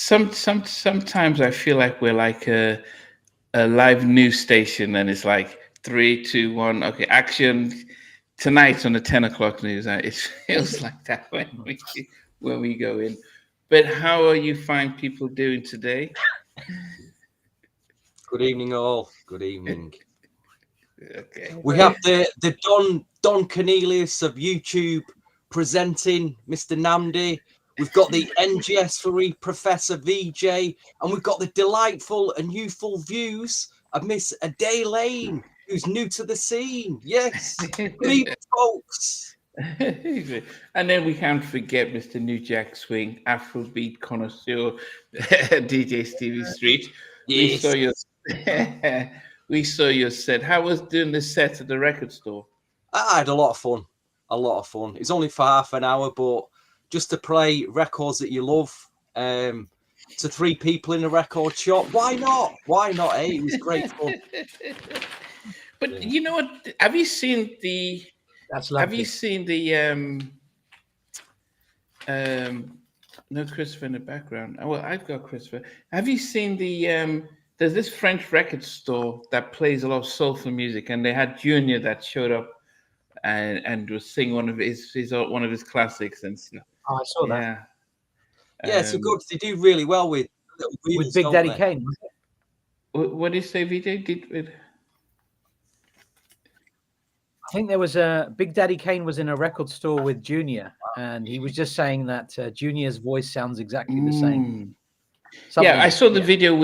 Sometimes I feel like we're like a live news station, and it's like 3, 2, 1. Okay, action tonight on the 10 o'clock news. It feels like that when we go in. But how are you find people doing today? Good evening, all. Good evening. Okay. We have the Don Cornelius of YouTube presenting Mr. Namdi. We've got the NGS3 Professor VJ, and we've got the delightful and youthful views of Miss Ade Lane, who's new to the scene. Yes. Good evening, folks. And then we can't forget Mr. New Jack Swing, Afrobeat connoisseur, DJ Stevie Street. Yes. We saw your set. How was doing the set at the record store? I had a lot of fun. A lot of fun. It's only for half an hour, but just to play records that you love to 3 people in a record shop, why not? Why not? It was great fun. But you know what? Have you seen the? That's lovely. Have you seen the? No Christopher in the background. Oh, well, I've got Christopher. Have you seen the? There's this French record store that plays a lot of soulful music, and they had Junior that showed up and was singing one of his classics and stuff. Oh, I saw that. Yeah, so good. They do really well with Big Daddy Kane. What did you say, VJ? I think there was Big Daddy Kane was in a record store with Junior, and he was just saying that Junior's voice sounds exactly the same. Yeah, I saw the video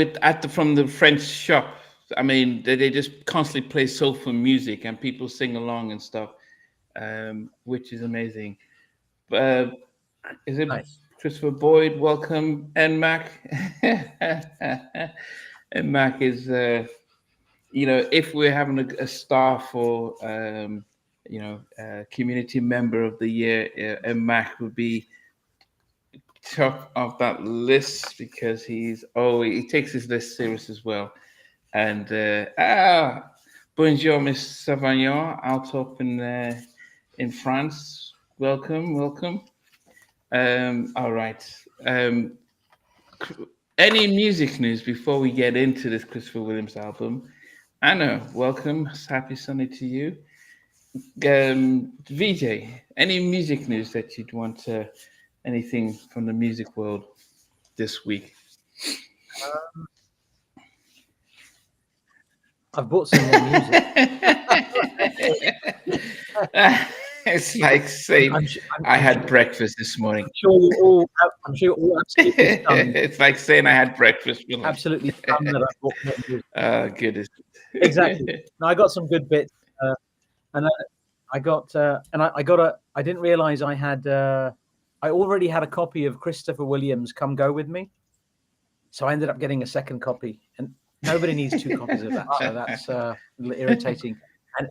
from the French shop. I mean, they just constantly play soulful music and people sing along and stuff, which is amazing. Is it nice? Christopher Boyd? Welcome, NMAC. NMAC is, if we're having a star for, community member of the year, NMAC would be top of that list because he takes his list serious as well. And bonjour, Miss Savagnon, out up in France. Welcome. All right. Any music news before we get into this Christopher Williams album? Anna, welcome. Happy Sunday to you. VJ, any music news that you'd want to? Anything from the music world this week? I've bought some more music. It's like saying I had breakfast this morning. I'm sure you all absolutely stunned. It's like saying I had breakfast. Absolutely stunned that I bought more music. Goodness. Exactly. No, I got some good bits, and I didn't realize I had. I already had a copy of Christopher Williams' "Come Go With Me," so I ended up getting a second copy, and nobody needs 2 copies of that, so that's a little irritating. And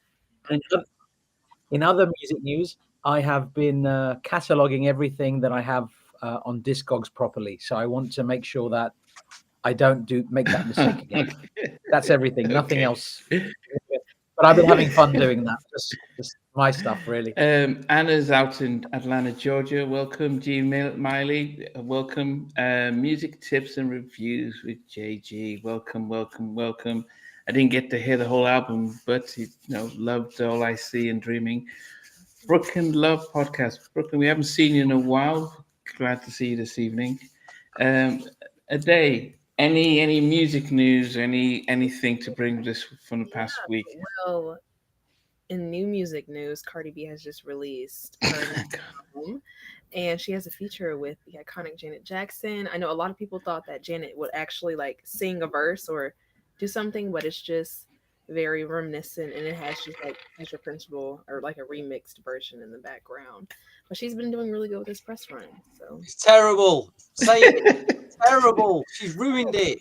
in other music news, I have been cataloging everything that I have on Discogs properly, so I want to make sure that I don't make that mistake again. That's everything, nothing else. But I've been having fun doing that. Just my stuff, really. Anna's out in Atlanta, Georgia. Welcome, G. Miley. Welcome. Music tips and reviews with JG. Welcome. I didn't get to hear the whole album, but loved All I See and Dreaming. Brooklyn Love Podcast. Brooklyn, we haven't seen you in a while. Glad to see you this evening. A day. Any music news? Anything to bring this from the past week? Well, in new music news, Cardi B has just released her album, and she has a feature with the iconic Janet Jackson. I know a lot of people thought that Janet would actually sing a verse or do something, but it's just very reminiscent, and it has just Future Principal or a remixed version in the background. But she's been doing really good with this press run. So it's terrible. Say it. It's terrible. She's ruined it.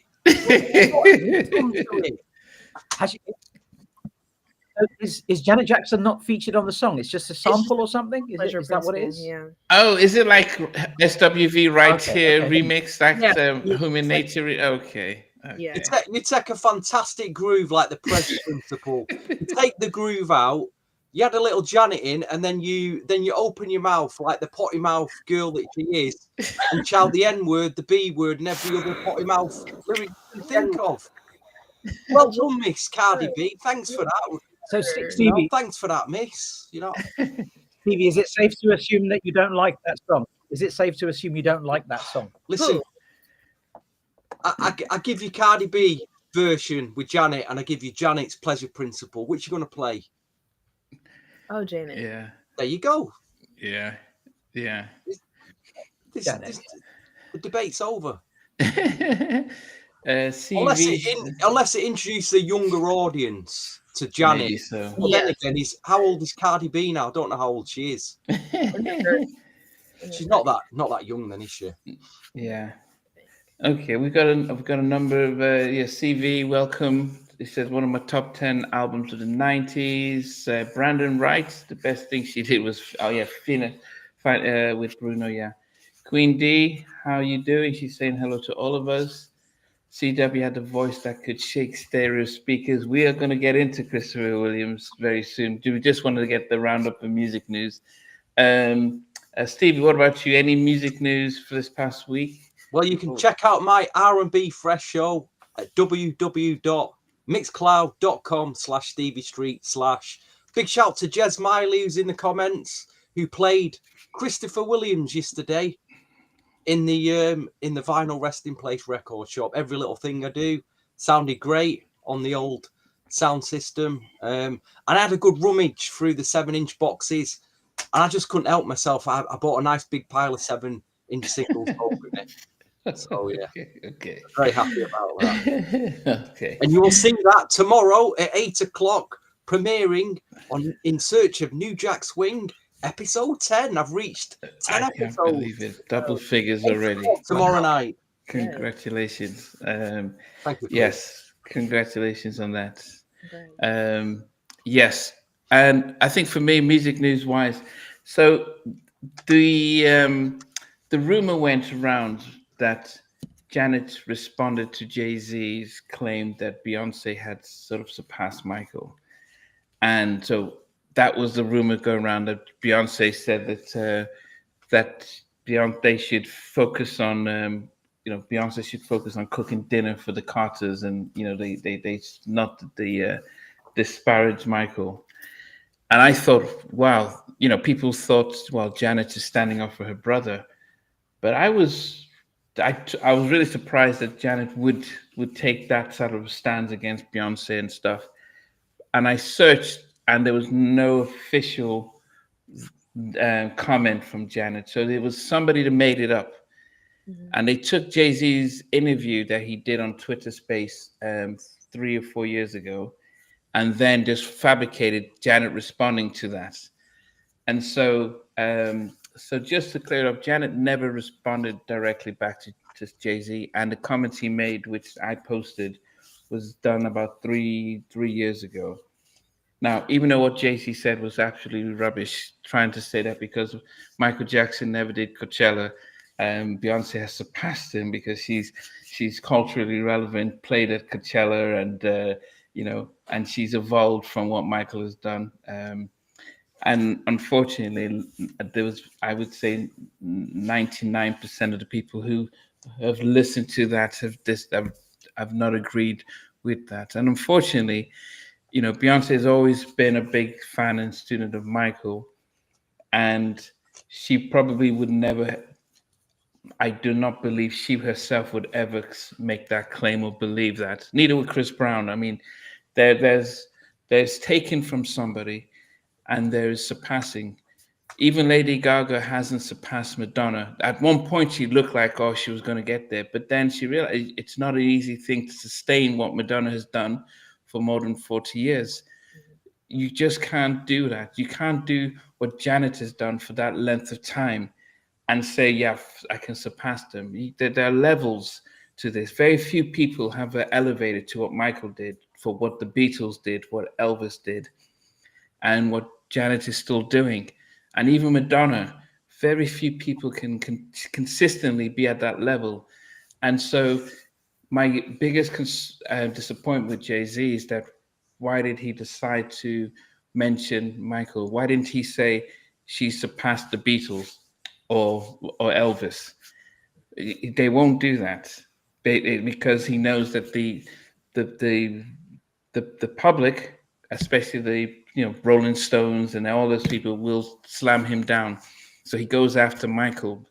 Is Janet Jackson not featured on the song? It's just a sample or something? Is that what it is? Yeah. Oh, is it like SWV Right Here remix? Human Nature? Okay. Yeah. You take a fantastic groove like the Press Principle. You take the groove out, You had a little Janet in, and then you open your mouth like the potty mouth girl that she is, and shout the N word, the B word, and every other potty mouth lyric you can think of. Well done, Miss Cardi B. Thanks for that. So, You know, Stevie, thanks for that, Miss. You know, Stevie, is it safe to assume that you don't like that song? Is it safe to assume you don't like that song? listen, I give you Cardi B version with Janet, and I give you Janet's Pleasure Principle. Which you going to play? Oh, Janet. Yeah. There you go. Yeah. Yeah. The debate's over. CV. Unless it introduces a younger audience to Janet. Maybe so. But then again, how old is Cardi B now? I don't know how old she is. She's not that young then, is she? Yeah. Okay, we've got a number of CV. Welcome. It says one of my top 10 albums of the 90s. Brandon writes the best thing she did was Fina with Bruno. Yeah. Queen D, how you doing? She's saying hello to all of us. CW had a voice that could shake stereo speakers. We are going to get into Christopher Williams very soon. Do we just wanted to get the roundup of music news? Stevie, what about you? Any music news for this past week? Well, you can check out my R&B Fresh show at www.mixcloud.com/Stevie Street/. Big shout to Jez Miley, who's in the comments, who played Christopher Williams yesterday in the Vinyl Resting Place record shop. Every little thing I do sounded great on the old sound system. And I had a good rummage through the 7-inch boxes, and I just couldn't help myself. I bought a nice big pile of 7-inch singles over it. So yeah, okay. Very happy about that. Okay. And you will see that tomorrow at 8 o'clock, premiering on In Search of New Jack Swing, episode 10. I've reached 10 I episodes. can't believe it. Double figures already. Tomorrow night. Congratulations. Thank you. Yes, congratulations on that. Yes, and I think for me, music news wise, so the rumor went around that Janet responded to Jay-Z's claim that Beyonce had sort of surpassed Michael, and so that was the rumor going around, that Beyonce said that Beyonce should focus on Beyonce should focus on cooking dinner for the Carters, and they not disparage Michael. And I thought, wow, people thought, well, Janet is standing up for her brother, but I was really surprised that Janet would take that sort of stance against Beyonce and stuff. And I searched, and there was no official comment from Janet. So there was somebody that made it up. Mm-hmm. And they took Jay-Z's interview that he did on Twitter Space 3 or 4 years ago, and then just fabricated Janet responding to that. And so just to clear up, Janet never responded directly back to Jay-Z, and the comments he made, which I posted, was done about three years ago. Now, even though what Jay-Z said was absolutely rubbish, trying to say that because Michael Jackson never did Coachella, Beyonce has surpassed him because she's culturally relevant, played at Coachella, and she's evolved from what Michael has done. And unfortunately, there was, I would say, 99% of the people who have listened to that have not agreed with that. And unfortunately, Beyonce has always been a big fan and student of Michael, and she probably would never, I do not believe she herself would ever make that claim or believe that. Neither would Chris Brown. I mean, there's taken from somebody, and there is surpassing. Even Lady Gaga hasn't surpassed Madonna. At one point, she looked like, oh, she was going to get there. But then she realized it's not an easy thing to sustain what Madonna has done for more than 40 years. You just can't do that. You can't do what Janet has done for that length of time and say, yeah, I can surpass them. There are levels to this. Very few people have elevated to what Michael did, for what the Beatles did, what Elvis did, and what Janet is still doing. And even Madonna, very few people can consistently be at that level. And so my biggest disappointment with Jay-Z is that why did he decide to mention Michael? Why didn't he say she surpassed the Beatles or Elvis? They won't do that because he knows that the public, especially the Rolling Stones and all those people, will slam him down. So he goes after Michael.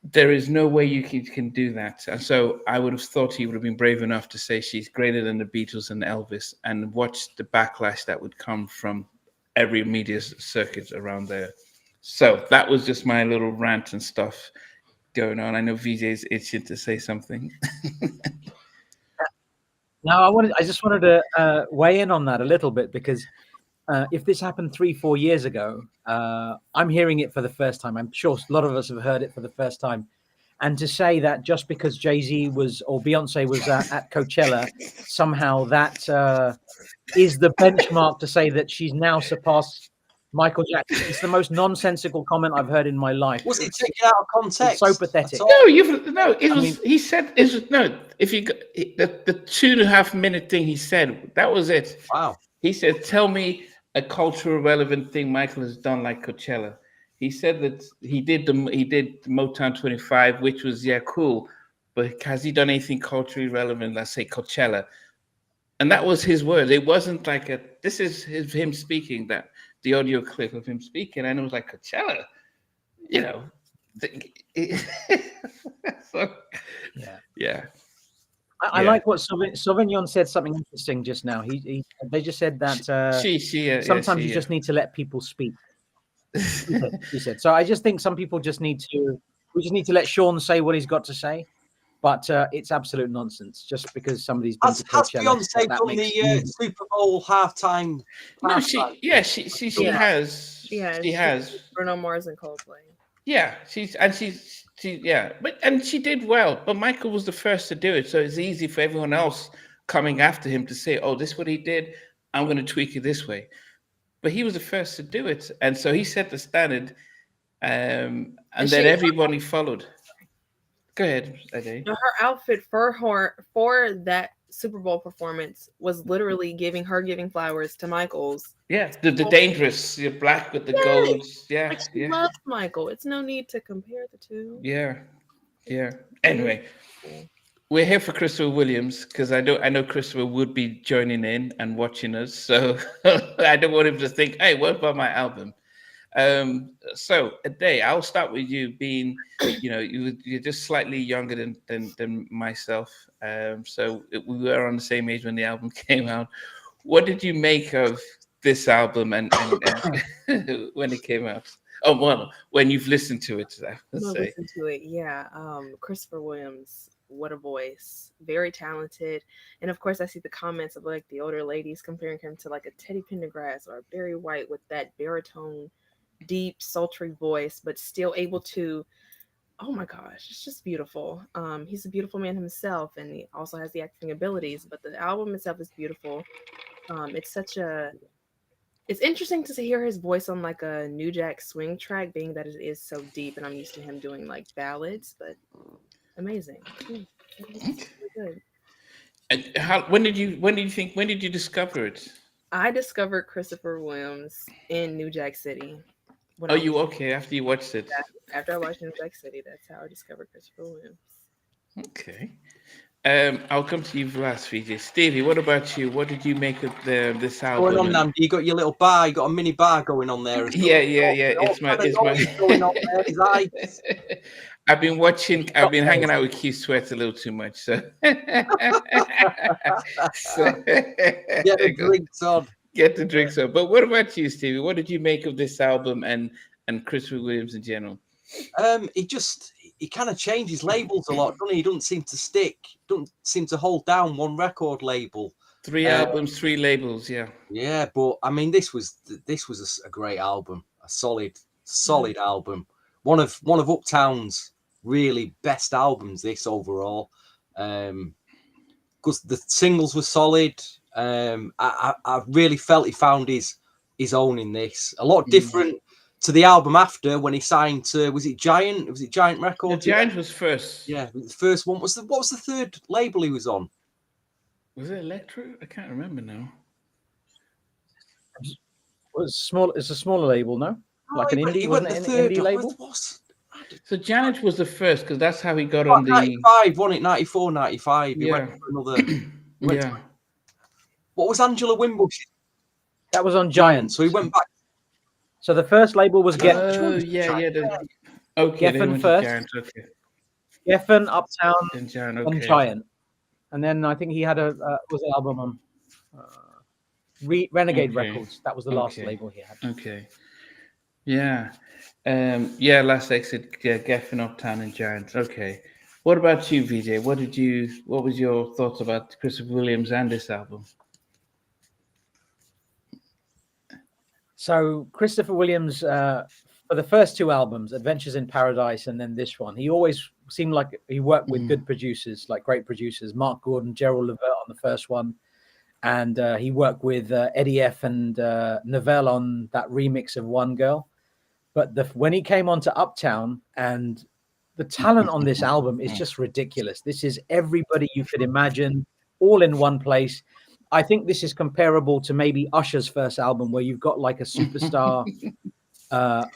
There is no way you can do that. And so I would have thought he would have been brave enough to say she's greater than the Beatles and Elvis, and watch the backlash that would come from every media circuit around there. So that was just my little rant and stuff going on. I know VJ's itching to say something. No, I just wanted to weigh in on that a little bit, because if this happened 3-4 years ago, I'm hearing it for the first time. I'm sure a lot of us have heard it for the first time. And to say that just because Jay-Z was or Beyonce was at Coachella, somehow that is the benchmark to say that she's now surpassed Michael Jackson. It's the most nonsensical comment I've heard in my life. Was it taken out of context? It's so pathetic. He said if you the 2.5 minute thing he said, that was it. Wow. He said, tell me a cultural relevant thing Michael has done like Coachella. He said that he did Motown 25, which was cool, but has he done anything culturally relevant? Let's say Coachella, and that was his word. It wasn't like this is him speaking, that the audio clip of him speaking, and it was like Coachella, So, yeah. I like what Sauvignon said, something interesting just now. They just said that sometimes you just need to let people speak. He said. So I just think some people we just need to let Sean say what he's got to say. But it's absolute nonsense just because somebody's been to Coachella. Has Beyonce done the Super Bowl halftime? No, she has. She has. Bruno Mars and Coldplay. Yeah, she did well. But Michael was the first to do it, so it's easy for everyone else coming after him to say, "Oh, this is what he did. I'm going to tweak it this way." But he was the first to do it, and so he set the standard, and then everybody followed. Go ahead, Ajay. Her outfit for that Super Bowl performance was literally giving flowers to Michael's. Yeah, the dangerous, you're black with the gold. Yeah, she loves Michael. It's no need to compare the two. Yeah. Anyway, we're here for Christopher Williams because I know Christopher would be joining in and watching us. So I don't want him to think, "Hey, what about my album?" So Ajay, I'll start with you. Being, you're just slightly younger than myself. So we were on the same age when the album came out. What did you make of this album and when it came out? Oh, well, when you've listened to it, Listen to it, yeah. Christopher Williams, what a voice! Very talented, and of course, I see the comments of like the older ladies comparing him to like a Teddy Pendergrass or a Barry White with that baritone, deep, sultry voice, but still able to. Oh my gosh, it's just beautiful. He's a beautiful man himself, and he also has the acting abilities. But the album itself is beautiful. It's interesting to hear his voice on like a New Jack Swing track, being that it is so deep, and I'm used to him doing like ballads. But amazing, really good. And when did you discover it? I discovered Christopher Williams in New Jack City. After you watched it? After I watched New Jack City, that's how I discovered Christopher Williams. Okay. I'll come to you last, VJ. Stevie, what about you? What did you make of this album? Going on, Namdi? You got your little bar. You got a mini bar going on there. Yeah. It's my going on there. His eyes. I've been hanging out with Keith Sweat a little too much, so. Get the drinks on. Get the drinks on. But what about you, Stevie? What did you make of this album and Christopher Williams in general? He kind of changes labels a lot, doesn't he? He doesn't seem to stick. Doesn't seem to hold down one record label. 3 albums, 3 labels, yeah. Yeah, but I mean, this was a great album, a solid album. One of Uptown's really best albums. This overall, because the singles were solid. I really felt he found his own in this. A lot different to the album after, when he signed to, was it Giant? Was it Giant Records? Yeah, Giant was first. Yeah, the first one. What was the third label he was on? Was it Electro? I can't remember now. was small. It's a smaller label, no? Like an he indie, went wasn't the it? An third. indie label. So Janet was the first because that's how he got on the 95, won it 94, 95. He went Yeah. for another. Yeah. What was Angela Wimbush? That was on Giant. So he went back. So the first label was Get. Oh yeah. Okay, they Geffen went first. to Giant. Okay. Geffen, Uptown, Then Giant. and Okay. Giant. And then I think he had was an album on Renegade Okay. Records. That was the last Okay. label he had. Okay. Yeah. Yeah. Last Exit. Yeah. Geffen, Uptown, and Giant. Okay. What about you, VJ? What was your thoughts about Christopher Williams and this album? So Christopher Williams, for the first two albums, Adventures in Paradise and then this one, he always seemed like he worked with good producers, like great producers, Mark Gordon, Gerald Levert on the first one. And he worked with Eddie F. and Novell on that remix of One Girl. But when he came onto Uptown, and the talent on this album is just ridiculous. This is everybody you could imagine, all in one place. I think this is comparable to maybe Usher's first album, where you've got like a superstar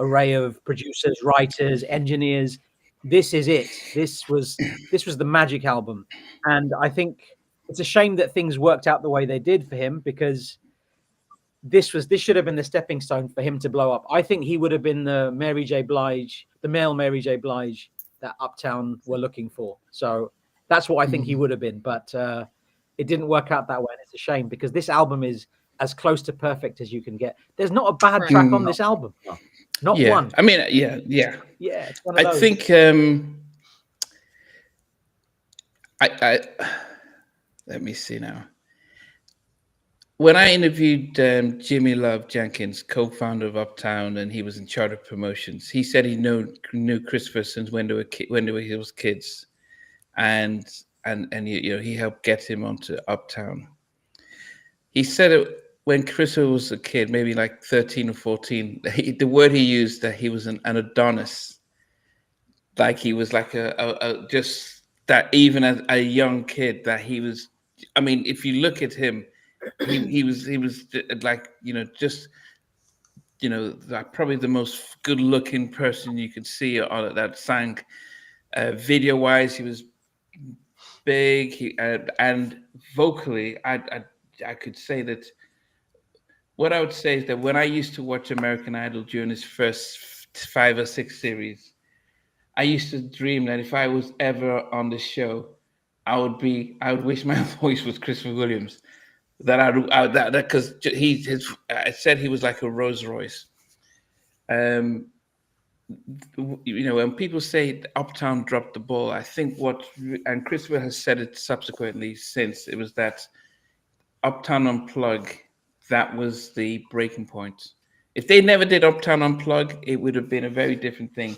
array of producers, writers, engineers. This is it. This was the magic album, and I think it's a shame that things worked out the way they did for him, because this should have been the stepping stone for him to blow up. I think he would have been the male Mary J. Blige that Uptown were looking for. So that's what I think he would have been, but it didn't work out that way. And it's a shame, because this album is as close to perfect as you can get. There's not a bad track on this album. Not one. I mean, yeah. It's one of those. I think I let me see now. When I interviewed Jimmy Love Jenkins, co-founder of Uptown, and he was in charge of promotions, he said he knew Christopher since when they was kids, and he helped get him onto Uptown. He said it when Christopher was a kid, maybe like 13 or 14. The word he used, that he was an Adonis, like he was like a just that even as a young kid that he was. I mean, if you look at him, he was like like probably the most good looking person you could see on that sang. Video wise, he was big. And vocally, I could say that. What I would say is that when I used to watch American Idol during his first 5 or 6 series, I used to dream that if I was ever on the show, I would wish my voice was Christopher Williams. Because I said he was like a Rolls Royce. When people say Uptown dropped the ball, I think and Christopher has said it subsequently since, it was that Uptown Unplug, that was the breaking point. If they never did Uptown Unplug, it would have been a very different thing.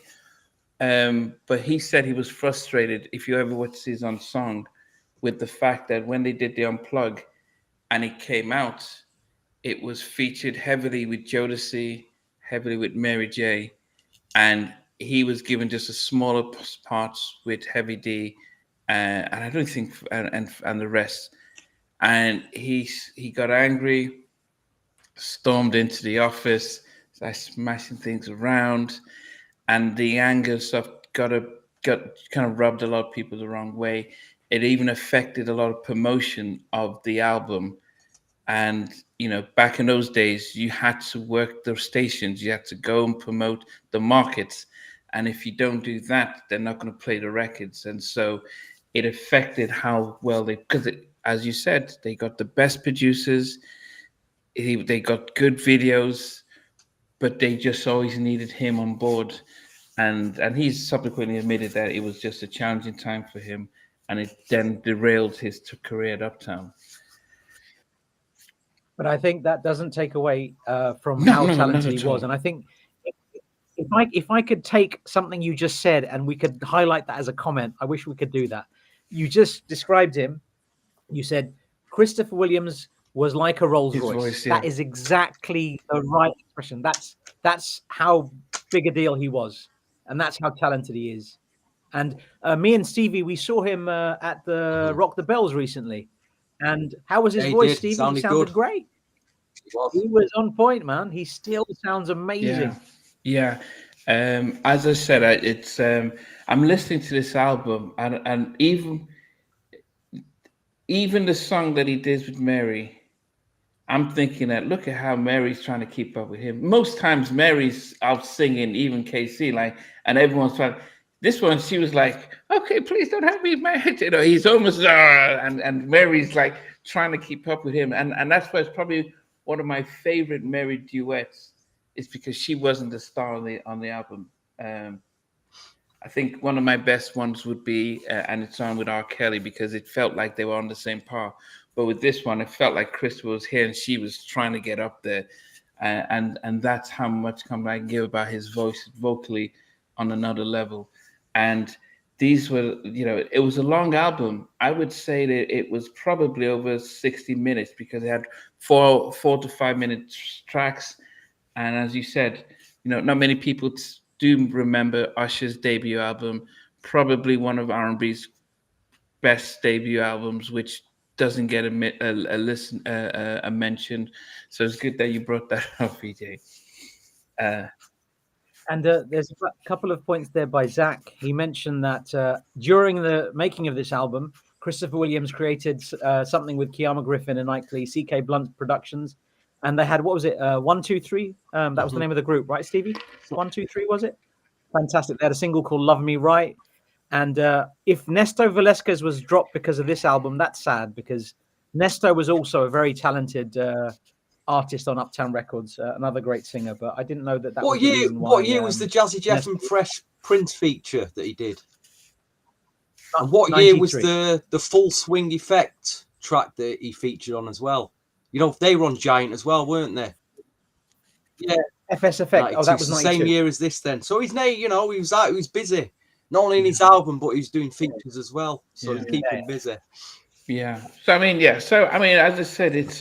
But he said he was frustrated, if you ever watch his on song, with the fact that when they did the Unplug and it came out, it was featured heavily with Jodeci, heavily with Mary J, and he was given just a smaller parts with Heavy D, and I don't think and the rest. And he got angry, stormed into the office, started smashing things around, and the anger stuff got kind of rubbed a lot of people the wrong way. It even affected a lot of promotion of the album. And back in those days, you had to work those stations, you had to go and promote the markets, and if you don't do that, they're not going to play the records. And so it affected how well because as you said, they got the best producers. They got good videos, but they just always needed him on board. And he's subsequently admitted that it was just a challenging time for him, and it then derailed his career at Uptown. But I think that doesn't take away from how talented he was. And I think if I could take something you just said and we could highlight that as a comment, I wish we could do that. You just described him. You said Christopher Williams was like a Rolls Royce. That is exactly the right expression. That's how big a deal he was, and that's how talented he is. And me and Stevie, we saw him at the Rock the Bells recently. And how was his voice, Stevie? He sounded great. He was on point, man. He still sounds amazing. Yeah. As I said, I'm listening to this album, and even the song that he did with Mary, I'm thinking that look at how Mary's trying to keep up with him. Most times Mary's out singing, even KC, like, and everyone's trying. This one, she was like, "Okay, please don't have me married." You know, he's almost and Mary's like trying to keep up with him, and that's why it's probably one of my favorite Mary duets, is because she wasn't the star on the album. I think one of my best ones would be, and it's on with R. Kelly, because it felt like they were on the same par. But with this one, it felt like Christopher was here and she was trying to get up there, and that's how much comment I can give about his voice vocally on another level. And these were, it was a long album. I would say that it was probably over 60 minutes because it had 4 to 5 minute tracks. And as you said, not many people do remember Usher's debut album, probably one of R&B's best debut albums, which doesn't get a mention. So it's good that you brought that up, VJ. And there's a couple of points there by Zach. He mentioned that during the making of this album, Christopher Williams created something with Kiama Griffin and Ike Lee, CK Blunt Productions. And they had, what was it, 1, 2, 3? That was the name of the group, right, Stevie? 1, 2, 3, was it? Fantastic. They had a single called Love Me Right. And if Nesto Velasquez was dropped because of this album, that's sad, because Nesto was also a very talented artist on Uptown Records, another great singer. But I didn't know that was the reason why. What year was the Jazzy Jeff and Fresh Prince feature that he did? And what 93. Year was the Full Swing Effect track that he featured on as well? They were on Giant as well, weren't they? Yeah, FS Effect. Oh, that was the same year as this then. So he was busy, not only in his album, but he was doing features as well. So to keep him busy. Yeah. So as I said, it's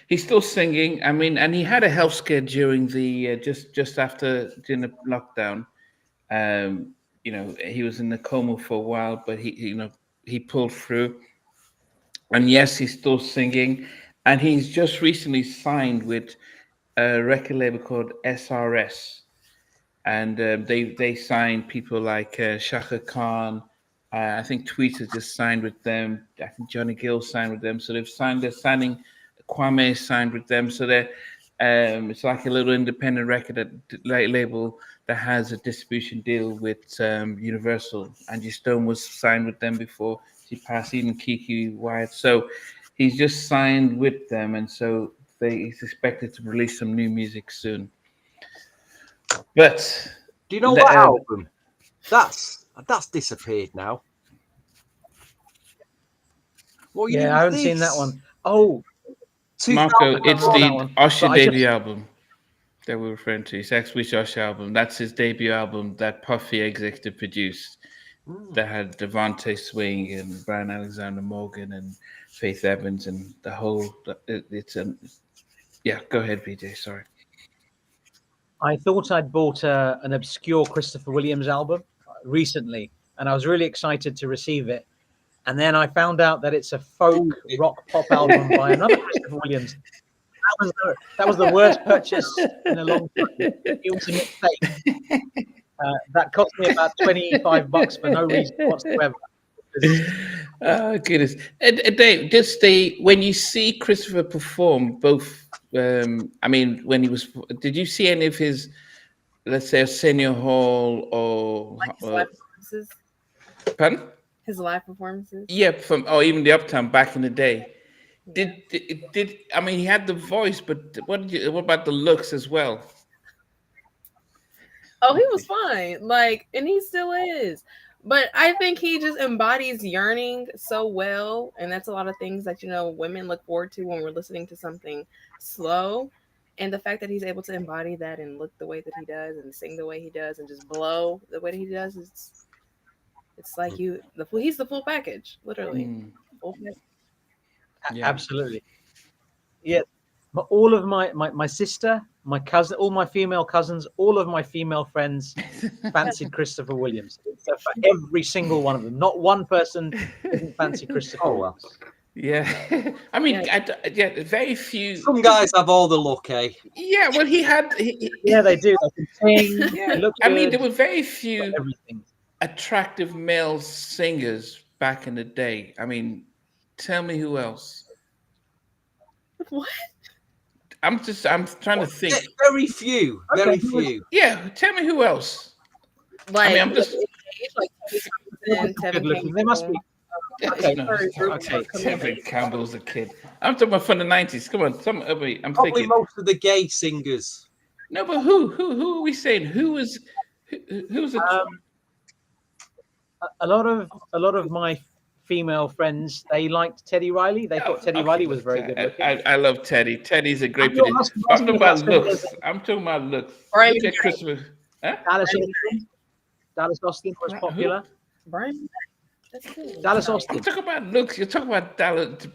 he's still singing. And he had a health scare during the just after during the lockdown. He was in the coma for a while, but he pulled through. And yes, he's still singing. And he's just recently signed with a record label called SRS. And they signed people like Shaka Khan. I think Tweeter just signed with them. I think Johnny Gill signed with them. So they're signing. Kwame signed with them. So they're it's like a little independent record label that has a distribution deal with Universal. Angie Stone was signed with them before she passed, even Kiki Wyatt. So he's just signed with them, and so he's expected to release some new music soon. But do you know what album? That's disappeared now. I haven't seen that one. Oh, Marco, it's the Usher debut album that we're referring to. It's X-Wish Usher album. That's his debut album that Puffy executive produced. That had DeVante Swing and Brian Alexander Morgan and Faith Evans and the whole. Go ahead, VJ. Sorry. I thought I'd bought an obscure Christopher Williams album recently, and I was really excited to receive it. And then I found out that it's a folk rock pop album by another Christopher Williams. That was the worst purchase in a long time. It was a mistake. That cost me about $25 for no reason whatsoever. Oh goodness! And Dave, when you see Christopher perform, both, when he was, did you see any of his, let's say, Arsenio Hall or his live performances? Pardon? His live performances? Yeah, even the Uptown back in the day. Yeah. Did he had the voice, but what about the looks as well? Oh, he was fine. And he still is. But I think he just embodies yearning so well. And that's a lot of things that, women look forward to when we're listening to something slow. And the fact that he's able to embody that and look the way that he does and sing the way he does and just blow the way that he does, it's like he's the full package, literally. Full package. Yeah. Absolutely. Yeah. But all of my sister, my cousin, all my female cousins, all of my female friends fancied Christopher Williams. So for every single one of them, not one person didn't fancy Christopher Williams. Yeah, I mean, Yeah. yeah, very few. Some guys have all the luck, eh? Yeah, well, he had. Yeah, they do. They can sing. Yeah, They look I mean, good, there were very got few everything. attractive male singers back in the day. I mean, tell me who else. What? I'm trying to think. Very few, very Okay, who was- few. Yeah, tell me who else. Like, I mean, I'm just. like Good Tevin looking. They must be. Okay, No, sorry, group okay, of community. Tevin Campbell's a kid. I'm talking about from the 90s. Come on, I'm Probably thinking. most of the gay singers. No, but who are we saying? Who's a A lot of my female friends, they liked Teddy Riley. They thought Teddy okay, Riley was very good looking. I love Teddy. Teddy's a great I'm not producer. asking- I'm talking about asking about looks. I'm talking about looks. Brian Look at Christmas. Huh? Dallas Austin was Who? popular. Brian, that's good. Dallas I'm Austin. talking about looks. You're talking about Dallas.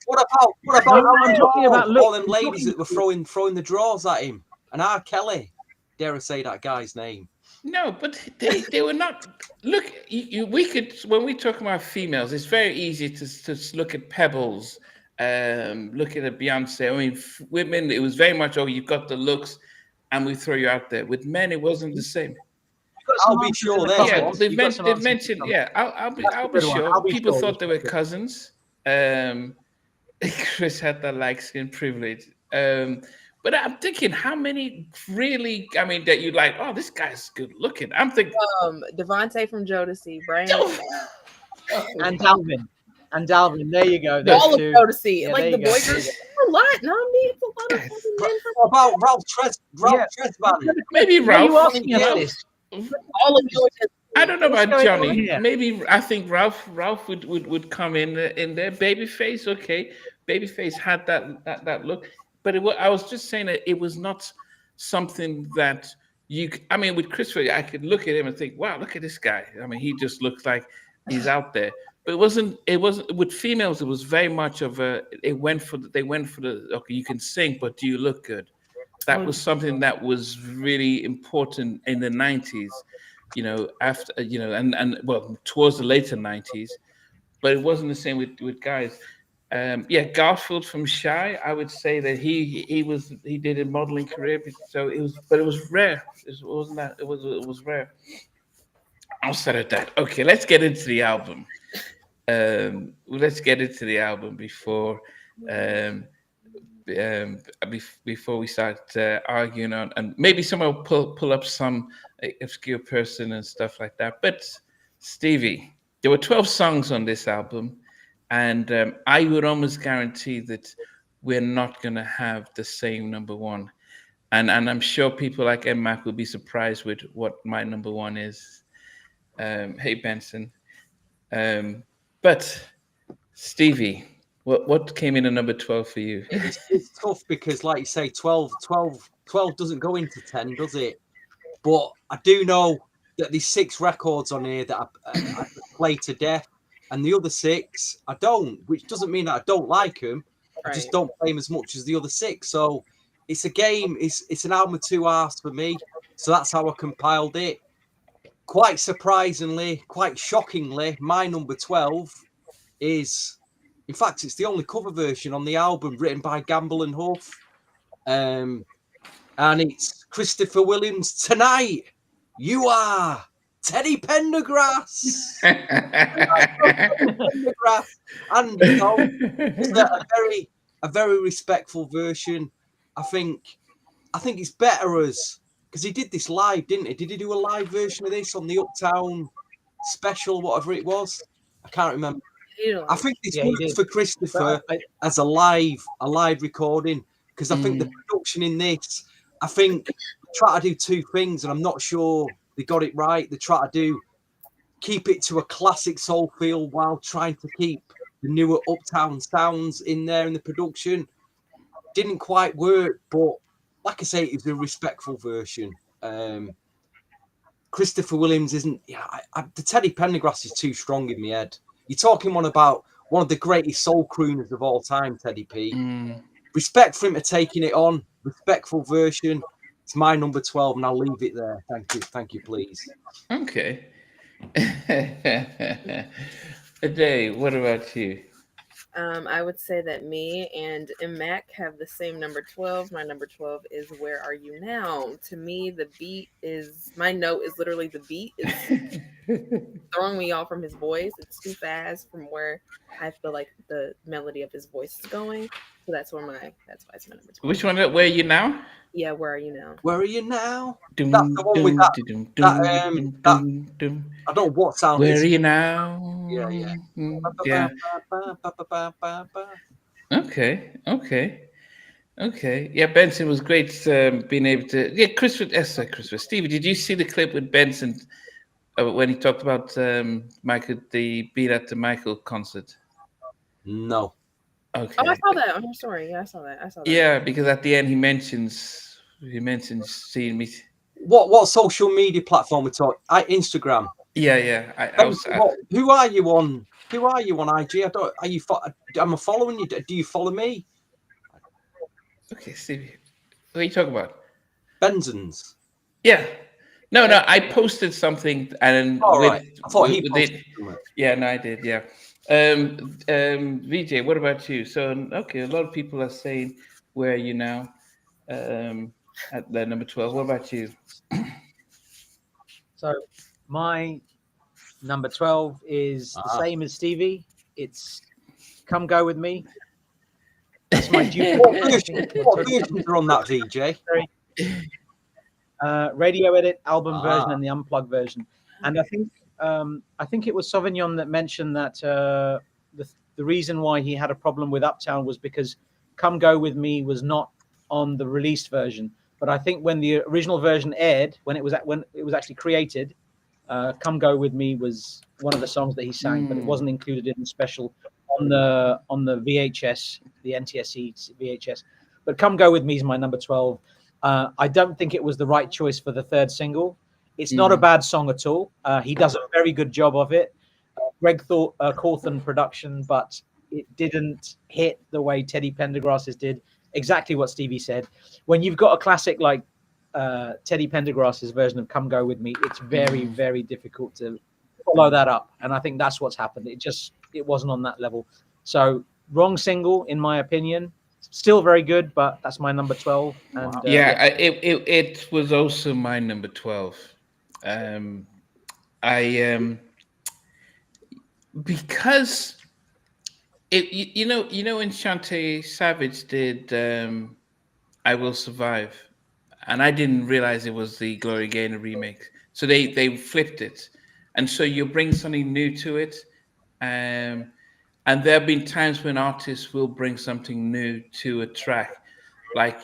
What about No, I'm talking about all look. them I'm ladies talking- that were throwing the drawers at him? And R. Kelly. Dare I say that guy's name? No, but they were not. Look, we could when we talk about females, it's very easy to look at Pebbles, look at a Beyonce. I mean, women, it was very much you've got the looks, and we throw you out there. With men, it wasn't the same. I'll be sure there. Yeah, was. they've mentioned. Yeah, I'll be good one. sure. I'll be People sure. thought they were cousins. Chris had that light skin privilege. But I'm thinking, how many really? I mean, that you like? Oh, this guy's good looking. I'm thinking. DeVante from Jodeci, Brian. And Dalvin. There you go. Those All of two. Jodeci. Yeah, like there the you go. boy group. A lot. No, I mean, it's a lot of fucking men from What about Ralph Tresvant? Maybe Why are you Ralph. asking us this? all of Jodeci. I don't know What's about going on Johnny. here? Maybe I think Ralph would come in there. Babyface, okay. Babyface had that look, but I was just saying that it was not something that I mean, with Christopher, I could look at him and think, wow, look at this guy. I mean, he just looks like he's out there. But it wasn't with females. It was very much of they went for the okay, you can sing, but do you look good? That was something that was really important in the 90s. After and well, towards the later 90s, but it wasn't the same with guys. Garfield from Shy, I would say that he did a modeling career, so it was rare. It was rare. Outside of that, okay, let's get into the album. Before we start arguing on, and maybe someone will pull up some obscure person and stuff like that. But Stevie, there were 12 songs on this album, and I would almost guarantee that we're not going to have the same number one. And I'm sure people like Mac will be surprised with what my number one is. Hey, Benson. But Stevie, what came in at number 12 for you? It's tough because, like you say, 12 doesn't go into 10, does it? But I do know that there's 6 records on here that I play to death, and the other 6 I don't, which doesn't mean that I don't like them. I just don't play them as much as the other 6. So it's a game. It's an album of 2 halves for me. So that's how I compiled it. Quite surprisingly, quite shockingly, my number 12 is, in fact, it's the only cover version on the album written by Gamble and Huff. And it's Christopher Williams' Tonight You Are Teddy Pendergrass. And it's a very respectful version. I think it's better as, because he did this live, didn't he? Did he do a live version of this on the Uptown special, whatever it was? I can't remember. I think this works for Christopher as a live recording, because I think the production in this, I think try to do 2 things, and I'm not sure they got it right. They try to keep it to a classic soul feel while trying to keep the newer Uptown sounds in there in the production. Didn't quite work, but like I say, it's a respectful version. Christopher Williams isn't. Yeah, the Teddy Pendergrass is too strong in my head. You're talking about one of the greatest soul crooners of all time, Teddy P. Respect for him for taking it on. Respectful version. It's my number 12, and I'll leave it there. Thank you, please. Okay. Ade, what about you? I would say that me and Mac have the same number 12. My number 12 is Where Are You Now? To me, the beat is my note is literally the beat is throwing me off from his voice. It's too fast from where I feel like the melody of his voice is going. So that's why it's my number 12. Which one? Where are you now? Yeah, Where Are You Now? Where are you now? Dum, That's the one with dum, that. dum, That dum, dum, that dum, dum. I don't know what sound it Where is. are you now? Yeah, yeah. Yeah. Okay. Okay. Okay. Yeah, Benson was great being able to. Yeah, Christopher. Stevie, did you see the clip with Benson when he talked about Michael, the Beat at the Michael concert? No. Okay. Oh, I saw that on your story. Yeah, I saw that. Yeah, because at the end he mentions seeing me. What social media platform we talk? Instagram. Yeah. I was. Who are you on? Who are you on IG? I don't. Are you? Am I following you? Do you follow me? Okay, Stevie. What are you talking about? Benson's. Yeah. No. I posted something and All with, right. I thought he with posted it. something. Yeah, no, I did. Yeah. VJ, what about you? So, okay, a lot of people are saying, "Where are you now?" At the number 12. What about you? So my number 12 is the same as Stevie. It's Come Go With Me. That's my What versions are on that, VJ? Radio edit, album version, and the unplugged version. And I think it was Sauvignon that mentioned that the reason why he had a problem with Uptown was because Come Go With Me was not on the released version. But I think when the original version aired, when it was actually created, Come Go With Me was one of the songs that he sang, but it wasn't included in the special on the VHS, the NTSC VHS. But Come Go With Me is my number 12. I don't think it was the right choice for the third single. It's not a bad song at all. He does a very good job of it. Greg Cawthon production, but it didn't hit the way Teddy Pendergrass's did. Exactly what Stevie said. When you've got a classic like Teddy Pendergrass's version of Come Go With Me, it's very, very difficult to follow that up. And I think that's what's happened. It wasn't on that level. So wrong single, in my opinion. Still very good, but that's my number 12. And It was also my number 12. Because you know when Shantae Savage did I Will Survive, and I didn't realize it was the Gloria Gaynor remake. So they flipped it, and so you bring something new to it. And there have been times when artists will bring something new to a track, like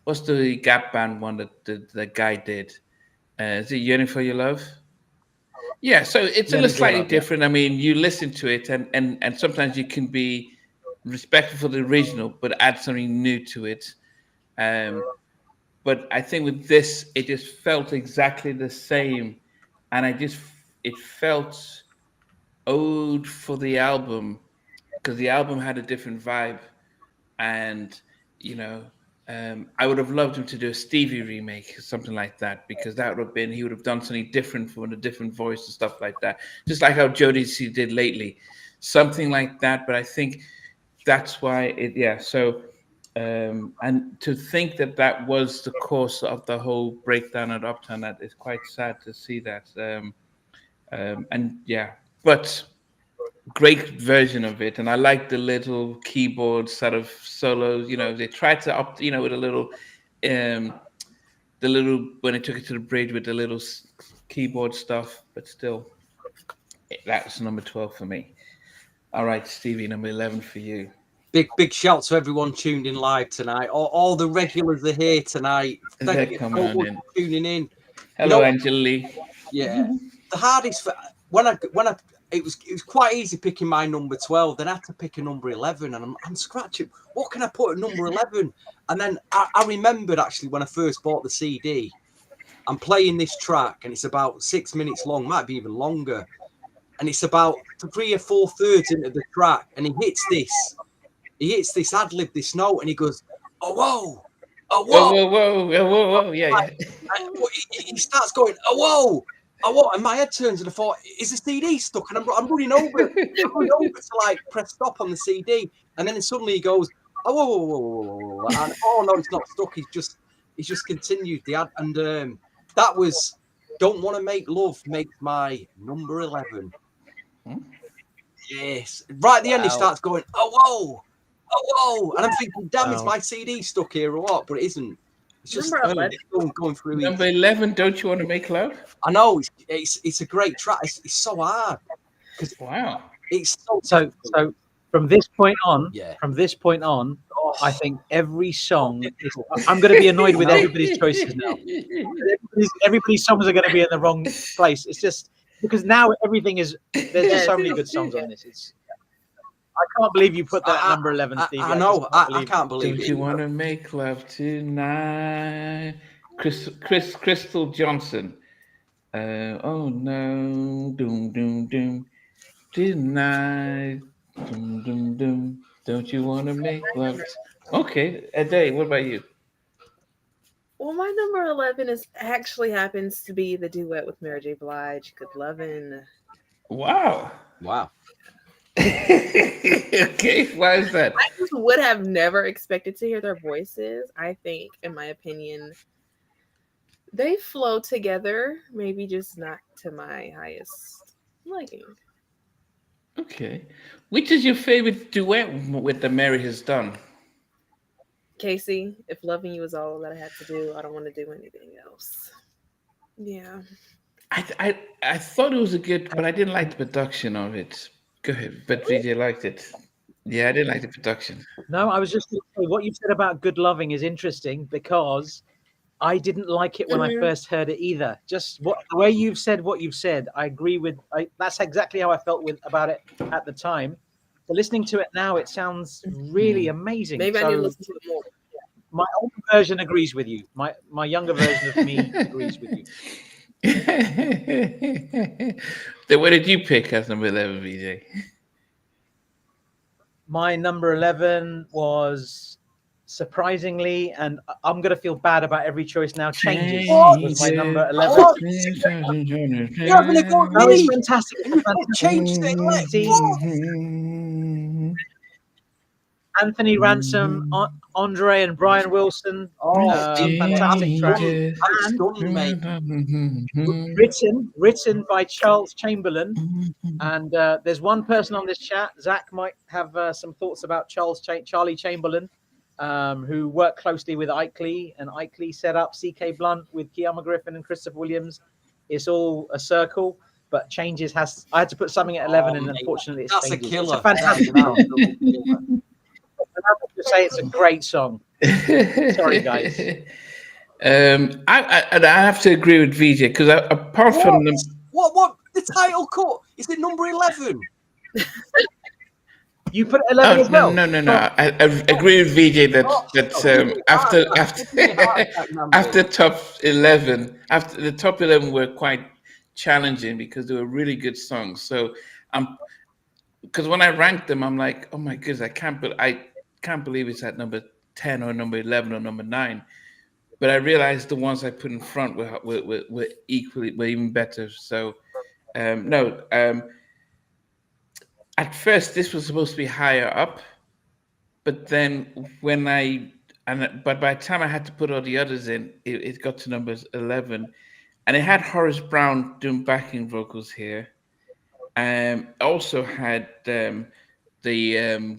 what's the Gap Band one that the guy did? Is it Yearning for Your Love? Yeah, so it's a little slightly different. I mean, you listen to it, and sometimes you can be respectful for the original, but add something new to it. But I think with this, it just felt exactly the same, and it felt owed for the album because the album had a different vibe, and I would have loved him to do a Stevie remake, something like that, because that would have been he would have done something different for a different voice and stuff like that, just like how Jodeci did lately, something like that. But I think that's why it, yeah. So, and to think that was the course of the whole breakdown at Uptown, that is quite sad to see that. And yeah, but great version of it, and I like the little keyboard sort of solos. They tried to up, with a little, the little when they took it to the bridge with the little keyboard stuff, but still, that's number 12 for me. All right, Stevie, number 11 for you. Big shout to everyone tuned in live tonight. All the regulars are here tonight. Thank you so much for tuning in. Hello, Angela Lee. Yeah, the hardest when I it was quite easy picking my number 12. Then I had to pick a number 11, and I'm scratching. What can I put at number 11? And then I remembered actually when I first bought the CD, I'm playing this track, and it's about 6 minutes long, might be even longer, and it's about 3 or 4/3 into the track, and he hits this ad lib, this note, and he goes, "Oh whoa, oh whoa, whoa, yeah." He starts going, "Oh whoa." And my head turns and I thought, is the CD stuck? And I'm running over to like press stop on the CD, and then suddenly he goes, oh, whoa. And oh no, it's not stuck. He's just continued the ad, and that was "Don't Want to Make Love" makes my number 11. Yes, right at the end he starts going, oh whoa, and I'm thinking, damn, is my CD stuck here or what? But it isn't. It's just going through. Number 11, "Don't You Want to Make Love"? I know it's a great track. It's so hard. Wow. It's so from this point on, I think every song is, I'm going to be annoyed with everybody's choices now. Everybody's songs are going to be in the wrong place. It's just because now everything is, there's just so many good songs on this. I can't believe you put that at number 11, Steve. I know. I can't believe it. Don't you want to make love tonight? Crystal Johnson. Oh no, doom tonight. Doom. Don't you want to make love? Okay, Ade, what about you? Well, my number 11 actually happens to be the duet with Mary J. Blige, "Good Lovin'." Wow. Okay, why is that? I just would have never expected to hear their voices. I think, in my opinion, they flow together, maybe just not to my highest liking. Okay. Which is your favorite duet with the Mary has done? Casey, "If Loving You Is All That I Had to Do, I Don't Want to Do Anything Else." Yeah. I thought it was a good, but I didn't like the production of it. Go ahead, but VJ liked it. Yeah, I didn't like the production. No, I was just going to say, what you said about "Good Loving" is interesting because I didn't like it when I first heard it either. Just the way you've said what you've said, I agree with. That's exactly how I felt about it at the time. But listening to it now, it sounds really amazing. Maybe I need to listen to it more. My older version agrees with you. My younger version of me agrees with you. Then what did you pick as number 11, VJ? My number 11 was, surprisingly, and I'm going to feel bad about every choice now, "Changes" was my number 11. You're having a go at me. It's fantastic. Changed it. Anthony Ransom, Andre and Brian Wilson. Fantastic track. Written by Charles Chamberlain. And there's one person on this chat, Zach might have some thoughts about Charlie Chamberlain, who worked closely with Ike Lee, and Ike Lee set up CK Blunt with Keama Griffin and Christopher Williams. It's all a circle, but Changes I had to put something at 11, and unfortunately it's Changes. A killer. It's a fantastic song. I have to say it's a great song. Sorry, guys. I have to agree with VJ because apart from them, what the title cut is it number 11? You put 11 as well. No. I agree with VJ that after top 11, after the top 11 were quite challenging because they were really good songs. So because when I ranked them, I'm like, oh my goodness, I can't believe it's at number 10 or number 11 or number 9. But I realized the ones I put in front were even better. So at first this was supposed to be higher up, but then but by the time I had to put all the others in, it got to number 11, and it had Horace Brown doing backing vocals here. Also had the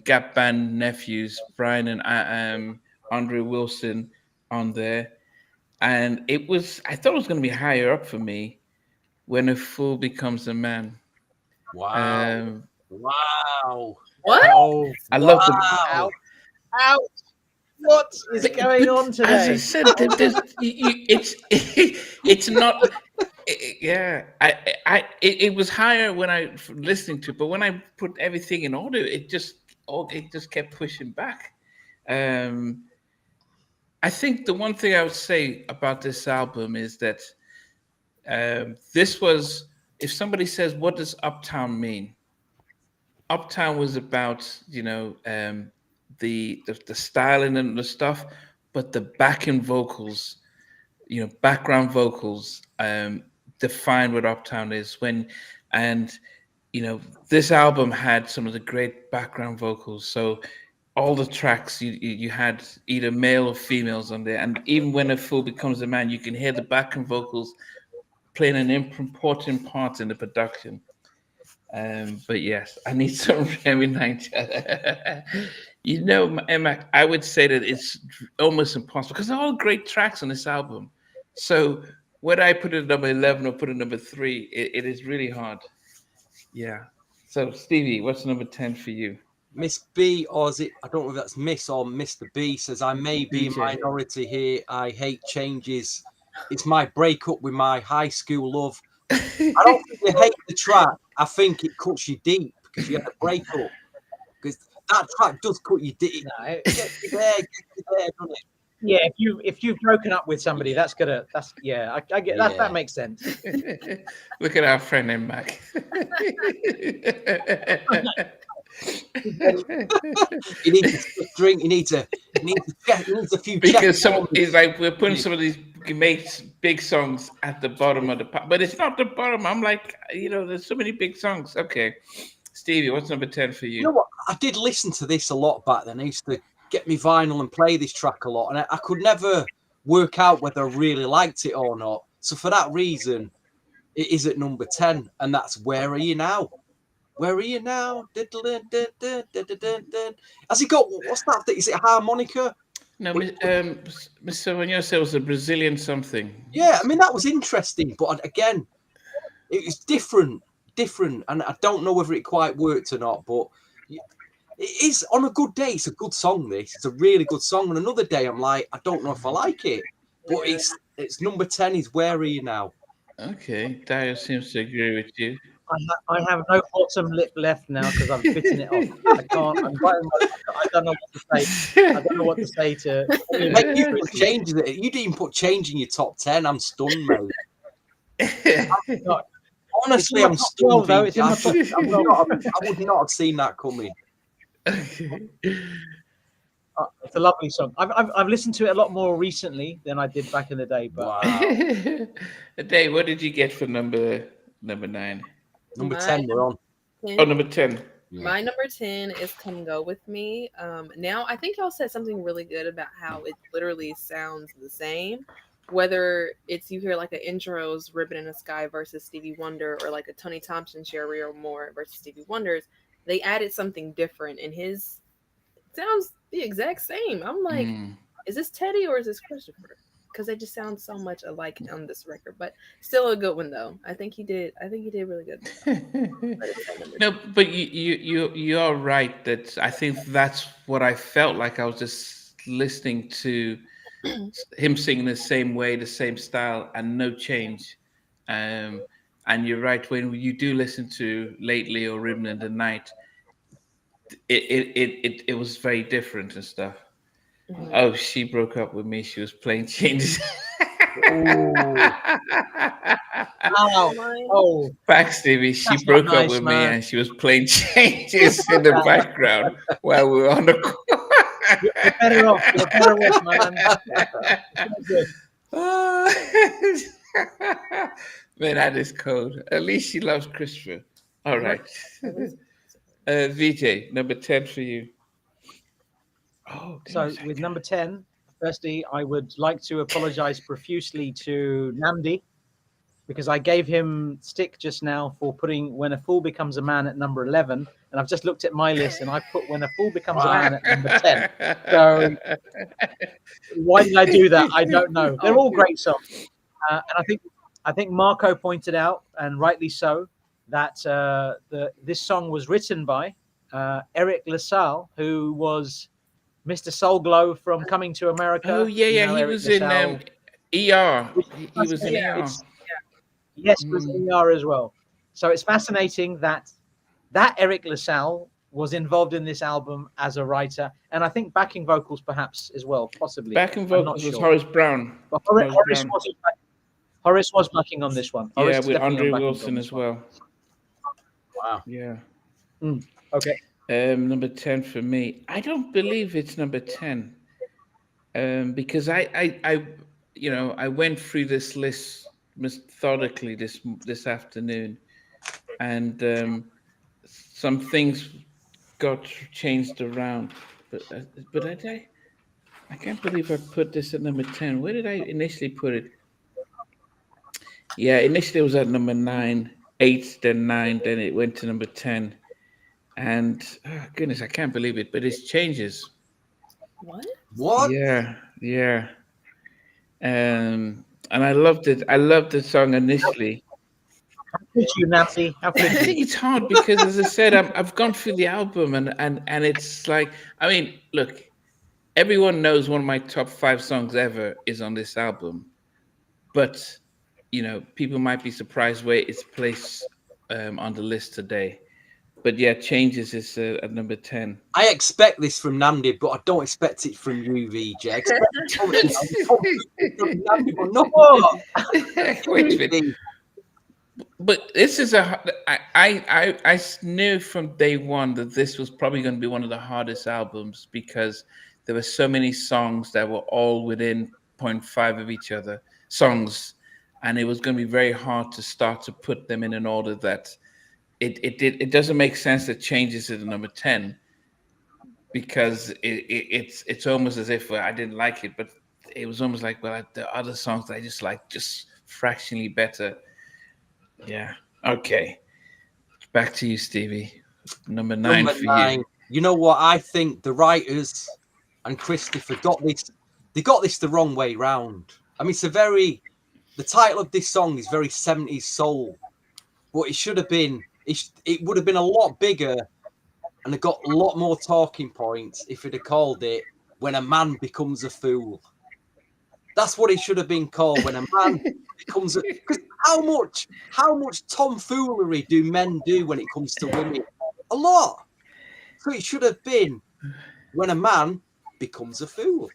Gap Band nephews, Brian and Andre Wilson, on there. And I thought it was going to be higher up for me, When a Fool Becomes a Man. Wow. Wow. What? Oh, I love the. Ouch. What is going on today? As I said, it's not. Yeah, it was higher when I listening to it, but when I put everything in order, it just kept pushing back. I think the one thing I would say about this album is that this was, if somebody says, what does Uptown mean? Uptown was about, the styling and the stuff, but the backing vocals, background vocals, define what Uptown is and this album had some of the great background vocals. So all the tracks you had either male or females on there, and even when a fool becomes a man, you can hear the background vocals playing an important part in the production. But yes, I need some Remy Night. Emma, I would say that it's almost impossible because they're all great tracks on this album. So whether I put it at number 11 or put it at number 3, it is really hard. Yeah. So Stevie, what's number 10 for you? Miss B, or is it? I don't know if that's Miss or Mr. B, says I may be a minority here. I hate changes. It's my breakup with my high school love. I don't think you hate the track. I think it cuts you deep because you had a breakup. Because that track does cut you deep. No, Get you there, doesn't it? Yeah, if you've broken up with somebody, I get that. That makes sense. Look at our friend in Mac. You need to drink. You need a few. Because it's like we're putting some of these big songs at the bottom of the but it's not the bottom. I'm like, there's so many big songs. Okay, Stevie, what's number 10 for you? You know what? I did listen to this a lot back then. I used to get me vinyl and play this track a lot, and I could never work out whether I really liked it or not. So for that reason, it is at number 10, and that's Where Are You Now? Where are you now? Has he got, what's that? Is it a harmonica? No, Mr. Munoz said it was a Brazilian something. Yeah, I mean, that was interesting, but again, it was different, and I don't know whether it quite worked or not, but it is, on a good day, it's a good song, this. It's a really good song, and another day, I'm like, I don't know if I like it, but it's number 10 is Where Are You Now? Okay, Dio seems to agree with you. I have no bottom lip left now because I'm bitten it off. I can't. I don't know what to say. I don't know what to say to. Like you put changes. You didn't even put change in your top 10. I'm stunned, mate. Honestly, I'm stunned. Though it's in my top. I would not have seen that coming. It's a lovely song. I've listened to it a lot more recently than I did back in the day. But wow. Dave, what did you get for number 9? Number 10, we're on. 10. Oh, number 10. My number 10 is Come Go With Me. Now, I think y'all said something really good about how it literally sounds the same. Whether it's you hear like an Intro's Ribbon in the Sky versus Stevie Wonder, or like a Tony Thompson, Sherry or Moore versus Stevie Wonder's, they added something different, and his sounds the exact same. I'm like, is this Teddy or is this Christopher? Because they just sound so much alike on this record, but still a good one though. I think he did really good. No, but you are right that I think that's what I felt like. I was just listening to him singing the same way, the same style, and no change. And you're right, when you do listen to Lately or Ribbon in the Night, it was very different and stuff. Mm-hmm. Oh, she broke up with me. She was playing changes. Oh, back, Stevie. She broke up with me and she was playing changes in the background while we were on the call. You're better off. You're better off, man. Man, that is cold. At least she loves Christopher. All right. VJ, number 10 for you. Oh, so with number 10, firstly, I would like to apologize profusely to Namdi because I gave him stick just now for putting When a Fool Becomes a Man at number 11. And I've just looked at my list and I put When a Fool Becomes a Man at number 10. So why did I do that? I don't know. They're all great songs. And I think Marco pointed out, and rightly so, that this song was written by Eric LaSalle, who was Mr. Soul Glow from Coming to America. Oh, yeah. He was in ER. He was in ER. Yes, he was in ER as well. So it's fascinating that Eric LaSalle was involved in this album as a writer. And I think backing vocals perhaps as well, possibly. Backing vocals was Horace Brown. But Horace was backing on this one. Yeah, with Andre Wilson as well. Wow. Yeah. Okay. Number 10 for me. I don't believe it's number 10. Because I went through this list methodically this afternoon, and some things got changed around. But I can't believe I put this at number 10. Where did I initially put it? Yeah, initially it was at number 9, 8, then 9, then it went to number 10. And oh, goodness, I can't believe it, but it changes. What? What? Yeah. And I loved it. I loved the song initially. How could you, Nancy? How I could you? think it's hard because, as I said, I've gone through the album and it's like, I mean, look, everyone knows one of my top 5 songs ever is on this album, but people might be surprised where it's placed on the list today. But yeah, Changes is at number 10. I expect this from Nandi, but I don't expect it from you, VJ. I expect it from Nandi, but no. Wait a minute. But this is I knew from day one that this was probably going to be one of the hardest albums because there were so many songs that were all within 0.5 of each other, songs, and it was going to be very hard to start to put them in an order that it doesn't make sense that Changes to the number 10 because it's almost as if I didn't like it, but it was almost like, well, the other songs that I just like just fractionally better. Yeah. Okay. Back to you, Stevie. Number 9 for you. You know what? I think the writers and Christopher got this. They got this the wrong way round. I mean, the title of this song is very 70s soul, but it should have been. It would have been a lot bigger, and it got a lot more talking points if it had called it "When a Man Becomes a Fool." That's what it should have been called. When a man becomes a. Because how much tomfoolery do men do when it comes to women? A lot. So it should have been When a Man Becomes a Fool.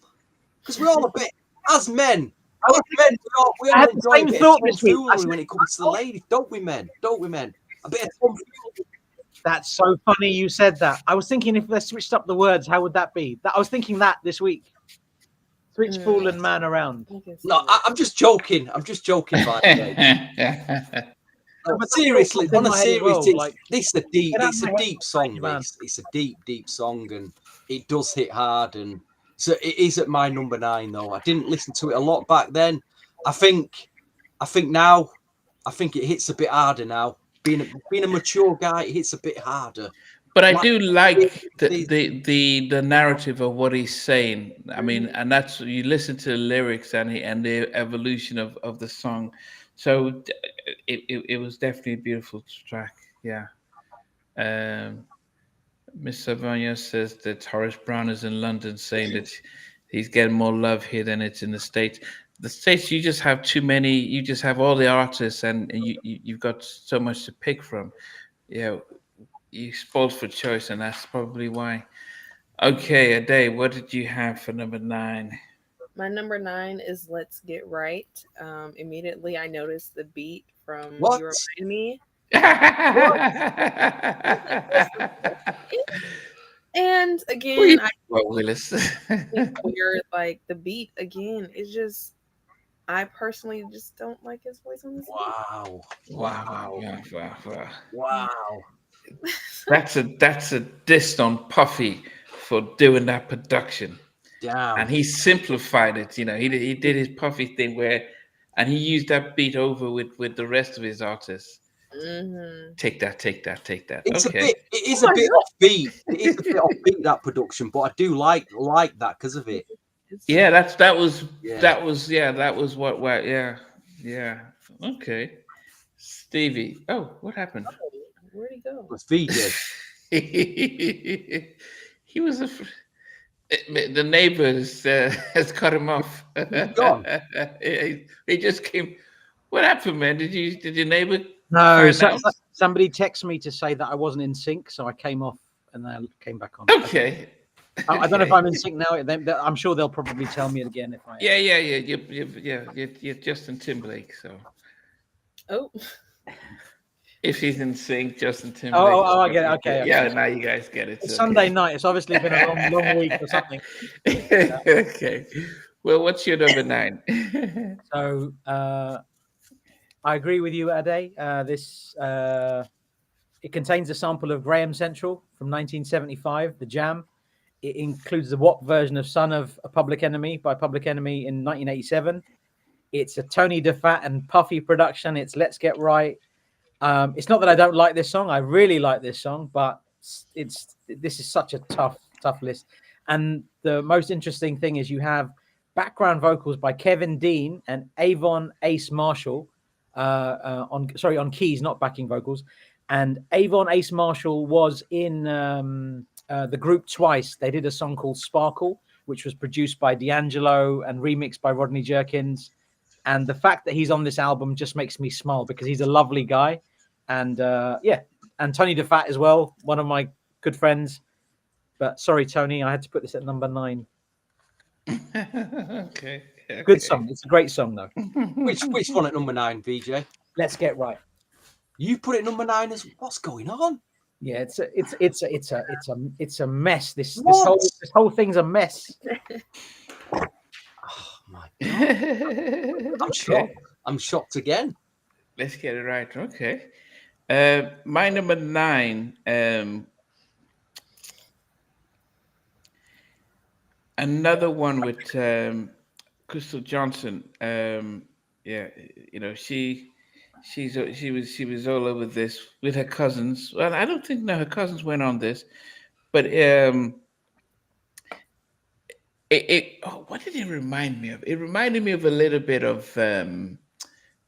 Because we're all a bit, as men, we all enjoy a bit of tomfoolery when it comes to the ladies, don't we, men? A bit of tomfoolery. That's so funny you said that. I was thinking if they switched up the words, how would that be? I was thinking that this week. Switch fool and man around. No, I'm just joking. By the way. But seriously, on a serious tip, it's a deep song. It's a deep song, and it does hit hard. And so it is at my number 9, though. I didn't listen to it a lot back then. I think now, it hits a bit harder now. Being a mature guy, it hits a bit harder. But I do like the narrative of what he's saying. I mean, and that's you listen to the lyrics and the evolution of the song. So it was definitely a beautiful track. Yeah. Miss Savanya says that Horace Brown is in London, saying that he's getting more love here than it's in the States. The States, you just have too many. You just have all the artists, and you've got so much to pick from. Yeah. You spoiled for choice, and that's probably why. Okay, Ade, what did you have for number 9? My number 9 is Let's Get Right. Immediately, I noticed the beat from What? You Remind Me. And again, Willis. you're like the beat again. It's just, I personally just don't like his voice on this. Wow. That's a diss on Puffy for doing that production. Damn. And he simplified it. He did his Puffy thing and he used that beat over with the rest of his artists. Mm-hmm. Take that. It's okay. It is a bit offbeat. It is a bit offbeat, that production, but I do like that because of it. Yeah, that was what yeah. Okay. Stevie. Oh, what happened? Where'd he go? It's VJ. He was the neighbors has cut him off. Gone. He just came. What happened, man? Did your neighbor? No, somebody texted me to say that I wasn't in sync, so I came off and then I came back on. Okay. I don't know if I'm in sync now. I'm sure they'll probably tell me it again if I. Yeah. You're Justin Timberlake, so. Oh. If he's in sync, Justin Timberlake. Oh, I get it. Okay. Yeah, now you guys get it. It's Sunday night. It's obviously been a long week or something. Okay. Well, what's your number 9? So I agree with you, Ade. It contains a sample of Graham Central from 1975, The Jam. It includes the WAP version of Son of a Public Enemy by Public Enemy in 1987. It's a Tony DeFat and Puffy production. It's Let's Get Right. It's not that I don't like this song. I really like this song, but this is such a tough list. And the most interesting thing is you have background vocals by Kevin Dean and Avon Ace Marshall on keys, not backing vocals. And Avon Ace Marshall was in the group twice. They did a song called Sparkle, which was produced by D'Angelo and remixed by Rodney Jerkins. And the fact that he's on this album just makes me smile because he's a lovely guy. And and Tony DeFat as well, one of my good friends. But sorry, Tony, I had to put this at number 9. Okay. Good song. It's a great song, though. Which one at number 9, VJ? Let's Get Right. You put it number 9 as what's going on? Yeah, it's a mess. This whole thing's a mess. Oh my God. I'm shocked. I'm shocked again. Let's get it right. Okay. My number 9. Another one with Crystal Johnson. She was all over this with her cousins. Well, I don't think her cousins went on this, but what did it remind me of? It reminded me of a little bit of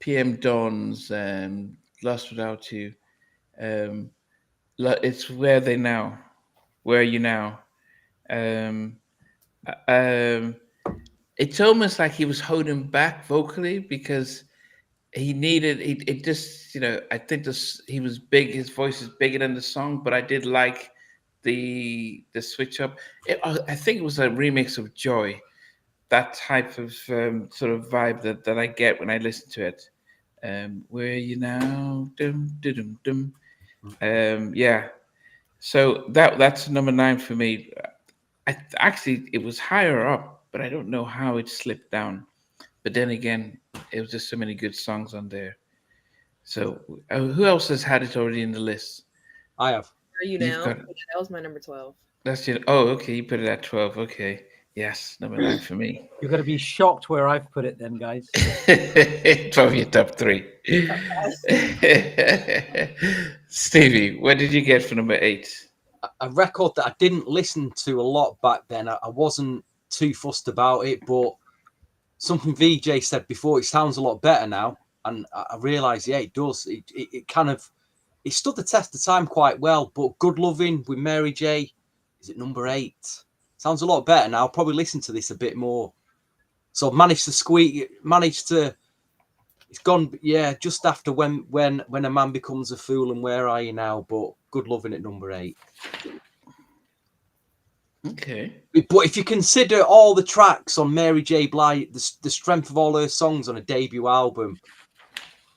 PM Dawn's Lost Without You. It's Where They Now? Where Are You Now? It's almost like he was holding back vocally because he needed it just, I think he was big, his voice is bigger than the song, but I did like the switch up. I think it was a remix of Joy, that type of sort of vibe that I get when I listen to it. Where Are You Now? Dum, dum, dum, dum. So that's number 9 for me. Actually, it was higher up, but I don't know how it slipped down. But then again, it was just so many good songs on there. So who else has had it already in the list? I have. Where Are You Now? That was my number 12. That's it. Oh, okay. You put it at 12. Okay. Yes, number 9 for me. You're going to be shocked where I've put it then, guys. 12 your top 3. Stevie, what did you get for number 8? A record that I didn't listen to a lot back then. I wasn't too fussed about it, but something VJ said before, it sounds a lot better now. And I realised, it does. It kind of, it stood the test of time quite well, but Good Loving with Mary J is at number 8. Sounds a lot better now. I'll probably listen to this a bit more. So I've managed to, it's gone, just after when a man becomes a fool and Where Are You Now, but Good Loving at number 8. Okay. But if you consider all the tracks on Mary J. Blige, the strength of all her songs on a debut album,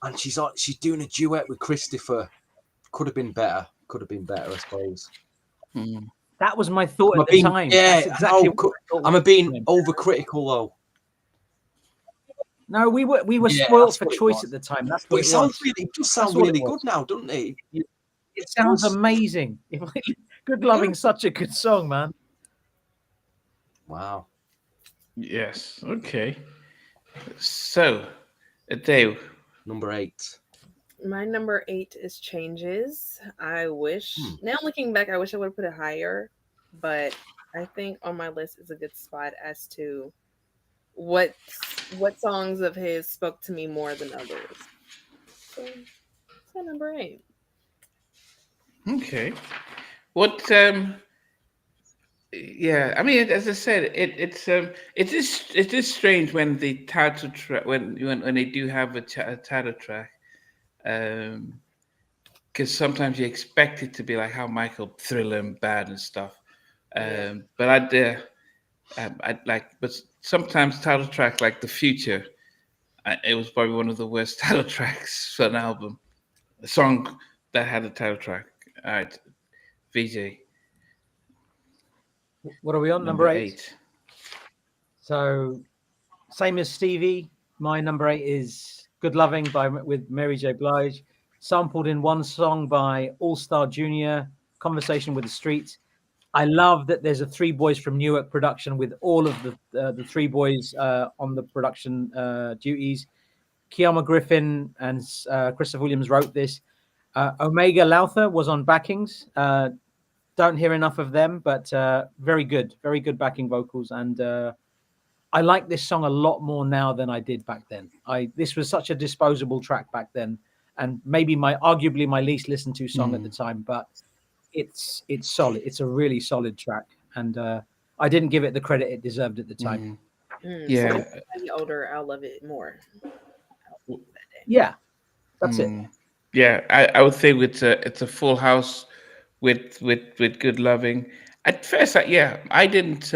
and she's doing a duet with Christopher, could have been better, I suppose. That was my thought at the time. Yeah, exactly. I'm being overcritical though. No, we were spoiled for choice at the time. That's what it does sound really good now, doesn't it? It sounds amazing. Good Loving's such a good song, man. Wow. Yes. Okay. So, Dave. Number 8. My number 8 is Changes. I wish, now looking back, I wish I would have put it higher, but I think on my list is a good spot as to what songs of his spoke to me more than others. So number 8. Okay. What? Yeah. I mean, as I said, it is strange when the title track when they do have a title track, because sometimes you expect it to be like how Michael Thriller and Bad and stuff. But I'd like, but sometimes title track like The Future, it was probably one of the worst title tracks for an album, a song that had a title track. All right, VJ. What are we on? Number 8. So, same as Stevie. My number 8 is Good Loving with Mary J. Blige, sampled in one song by All Star Junior, Conversation with the Streets. I love that there's a Three Boys from Newark production with all of the Three Boys on the production duties. Kiama Griffin and Christopher Williams wrote this. Omega Lauther was on backings. Don't hear enough of them, but very good backing vocals. And I like this song a lot more now than I did back then. This was such a disposable track back then, and maybe arguably my least listened to song at the time, but it's solid. It's a really solid track, and I didn't give it the credit it deserved at the time. Yeah. So as I get older, I'll love it more. Yeah, that's it. Yeah, I would say it's a full house with Good Loving. At first, I didn't.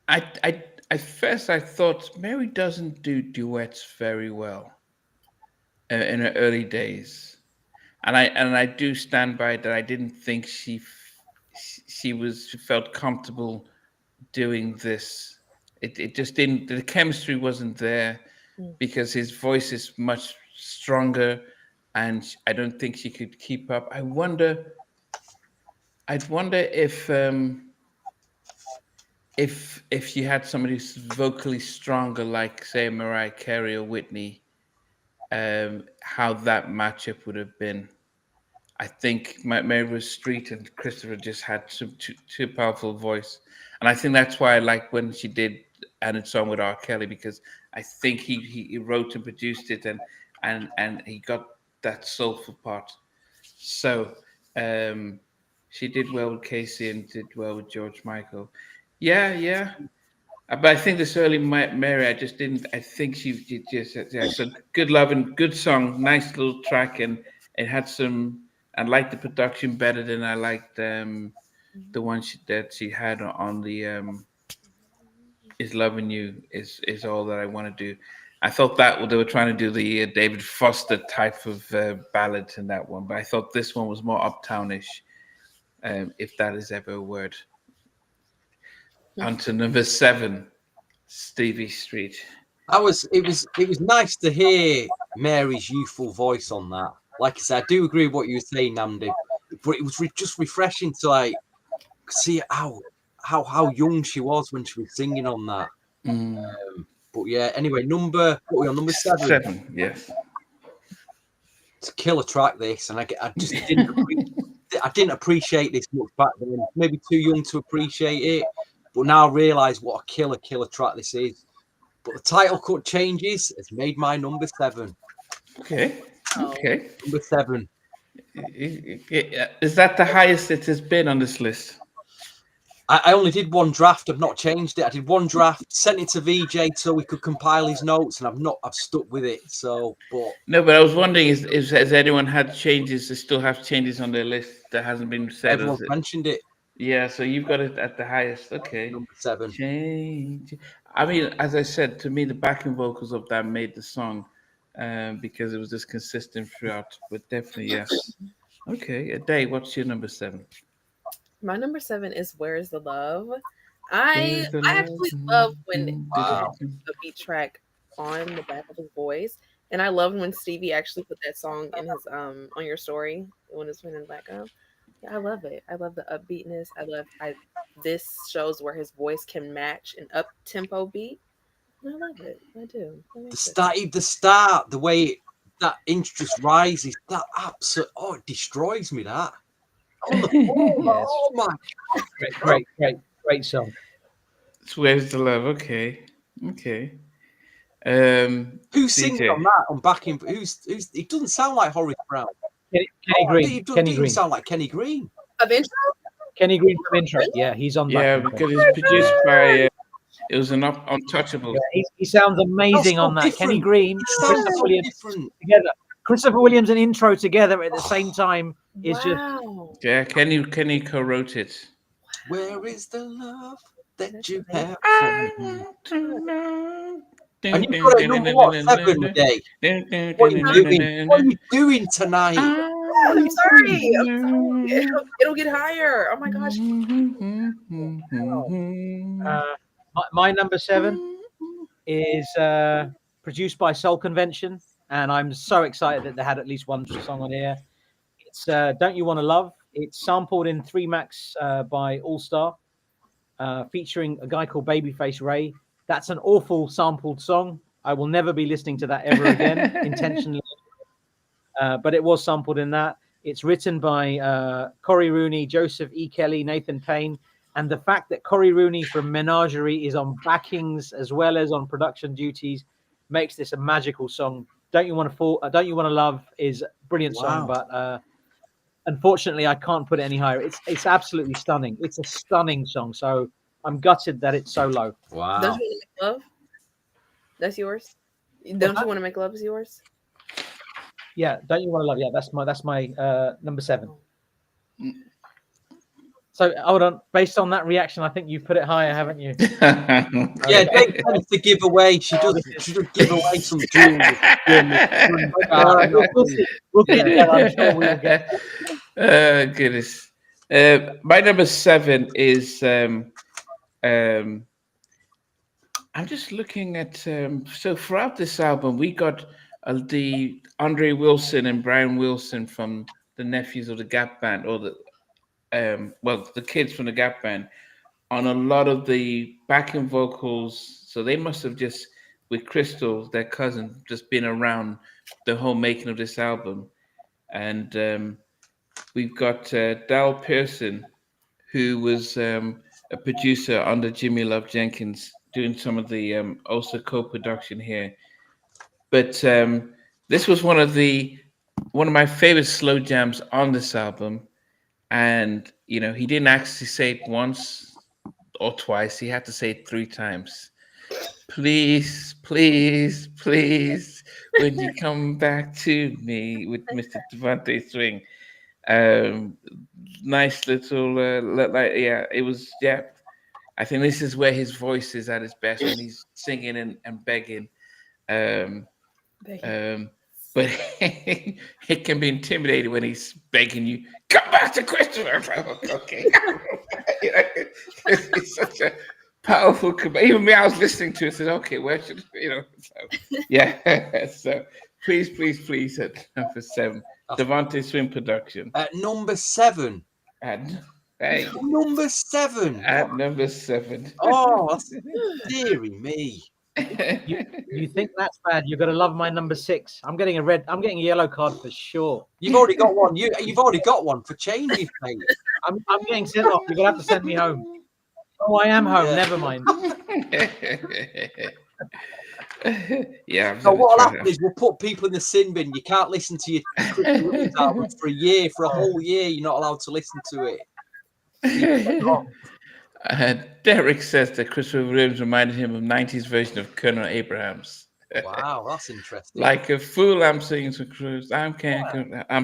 At first I thought Mary doesn't do duets very well in her early days, and I do stand by that. I didn't think she felt comfortable doing this. It just didn't. The chemistry wasn't there because his voice is much stronger, and I don't think she could keep up. I'd wonder if she had somebody who's vocally stronger, like say Mariah Carey or Whitney, how that matchup would have been. I think Mary Street and Christopher just had too powerful voice, and I think that's why I like when she did "And It's On" with R. Kelly, because I think he wrote and produced it, and he got that soulful part. So she did well with Casey and did well with George Michael. Yeah. But I think this early Mary, I just didn't. I think she just So Good Love and good song, nice little track, and it had some. I liked the production better than I liked the one that she had on the "Is Loving You Is All That I Want to Do." I thought that they were trying to do the David Foster type of ballad in that one, but I thought this one was more uptownish, if that is ever a word. On to number 7, Stevie Street. It was nice to hear Mary's youthful voice on that. Like I said, I do agree with what you were saying, Namdi, but it was just refreshing to see how young she was when she was singing on that. But yeah, anyway, what are we on, number 7? 7, yes. It's a killer track, this, and I just didn't appreciate this much back then. Maybe too young to appreciate it, but now I realise what a killer track this is. But the title cut changes has made my number 7. Okay. Number 7. Is that the highest it has been on this list? I only did one draft. I've not changed it. I did one draft, sent it to VJ so we could compile his notes, and I've stuck with it. So, but I was wondering, has anyone had changes? They still have changes on their list that hasn't been said. Everyone mentioned it. Yeah, so you've got it at the highest. Okay, number 7. Change. I mean, as I said, to me, the backing vocals of that made the song, because it was just consistent throughout. But definitely, yes. Okay, Ade, what's your number 7? My number 7 is "Where's the Love." I actually love when the beat track on the back of his voice, and I love when Stevie actually put that song in his on your story when it's playing in the background. Yeah, I love it. I love the upbeatness. This shows where his voice can match an up tempo beat. I love it. I do. The start, the way that inch just rises, that absolute it destroys me. That. Oh my! Great song. It's "Where's the Love." Okay. Who's singing on that? On backing? Who's? It doesn't sound like Horace Brown. Kenny Green. It doesn't even sound like Kenny Green. Of intro? Kenny Green from intro. Yeah, he's on. Yeah, because it's produced by. It was an Untouchable. Yeah, he sounds amazing on that. Different. Kenny Green, Christopher Williams together. Christopher Williams and intro together at the same time is just. Yeah, Kenny co-wrote it. Where is the love that you have? And you've got a number 7 today. What are you doing tonight? I'm sorry. It'll get higher. Oh my gosh. My number 7 is produced by Soul Convention, and I'm so excited that they had at least one song on here. It's Don't You Want to Love. It's sampled in 3 Max by All Star, featuring a guy called Babyface Ray. That's an awful sampled song. I will never be listening to that ever again, intentionally. But it was sampled in that. It's written by Corey Rooney, Joseph E. Kelly, Nathan Payne. And the fact that Corey Rooney from Menagerie is on backings as well as on production duties makes this a magical song. Don't You Want to Love is a brilliant song, but unfortunately I can't put it any higher. It's absolutely stunning. It's a stunning song. So I'm gutted that it's so low. Wow. Don't You Want to Make Love? That's yours? Don't You Want to Make Love is yours? Yeah, Don't You Want to Love? Yeah, that's my number 7. So hold on. Based on that reaction, I think you've put it higher, haven't you? Yeah, Dave tends to give away. She does give away some jewels. We'll get there. I'm sure we will get there. Goodness. My number 7 is I'm just looking at so throughout this album we got the Andre Wilson and Brian Wilson from the Nephews of the Gap Band, or the the kids from the Gap Band, on a lot of the backing vocals. So they must have just, with Crystal, their cousin, just been around the whole making of this album. And we've got Dal Pearson, who was a producer under Jimmy Love Jenkins, doing some of the also co-production here. But this was one of my favorite slow jams on this album. And, you know, he didn't actually say it once or twice. He had to say it 3 times. Please, please, please, when you come back to me, with Mr. DeVante Swing. Nice little, it was, I think this is where his voice is at its best, when he's singing and begging. But it can be intimidating when he's begging you, come back to Christopher. Okay. It's such a powerful, even me, I was listening to it, said, okay, where should, so please, please, please, at number 7, DeVante Swing production. At number 7. Hey. Number 7. At number 7. Oh, dearie me. You think that's bad? You've got to love my number 6. I'm getting a yellow card for sure. You've already got one. You've already got one for changes, mate. I'm getting sent off. You're gonna have to send me home. Oh, I am home. Yeah. Never mind. Yeah. So what'll happen is we'll put people in the sin bin. You can't listen to your Christmas album for a whole year. You're not allowed to listen to it. Derek says that Christopher Williams reminded him of 90s version of Colonel Abrams. Wow, that's interesting. Like a fool, I'm singing to Cruz. I'm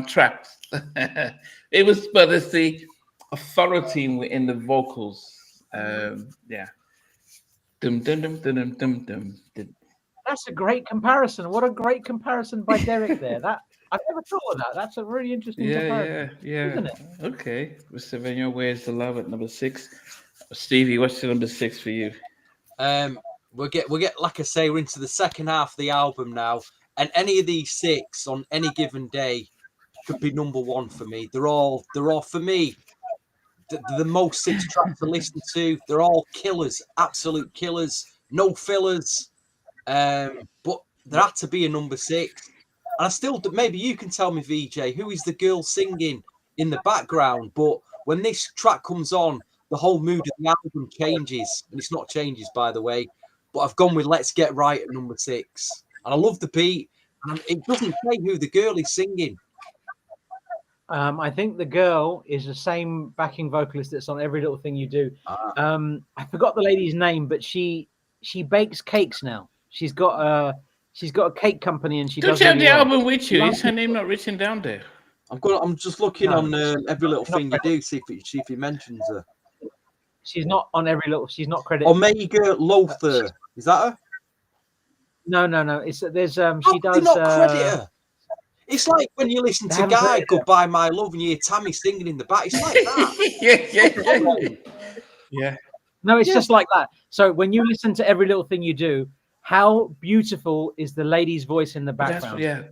trapped. It's the authority in the vocals. Dum dum dum dum dum dum. That's a great comparison. What a great comparison by Derek there. I've never thought of that. That's a really interesting comparison. Yeah. Isn't it? Okay. Mr. Venio, where's the love at number 6? Stevie, what's the number 6 for you? We'll get like I say, we're into the second half of the album now, and any of these 6 on any given day could be number 1 for me. They're all for me the most 6 tracks to listen to. They're all killers, absolute killers, no fillers. But there had to be a number 6. And I still, maybe you can tell me, VJ, who is the girl singing in the background? But when this track comes on, the whole mood of the album changes. And it's not changes, by the way. But I've gone with Let's Get Right at number 6. And I love the beat. And it doesn't say who the girl is singing. I think the girl is the same backing vocalist that's on Every Little Thing You Do. I forgot the lady's name, but she bakes cakes now. She's got a cake company, and she does. Don't you have the album with you? Is her name not written down there? I'm just looking on Every Little Thing You Do. See if he mentions her. She's not on Every Little. She's not credited. Omega Lothar. Is that her? No. There's she does. Not credit her. It's like when you listen to Guy Goodbye My Love and you hear Tammy singing in the back. It's like that. Yeah. No, it's just like that. So when you listen to Every Little Thing You Do, How beautiful is the lady's voice in the That's background? yeah.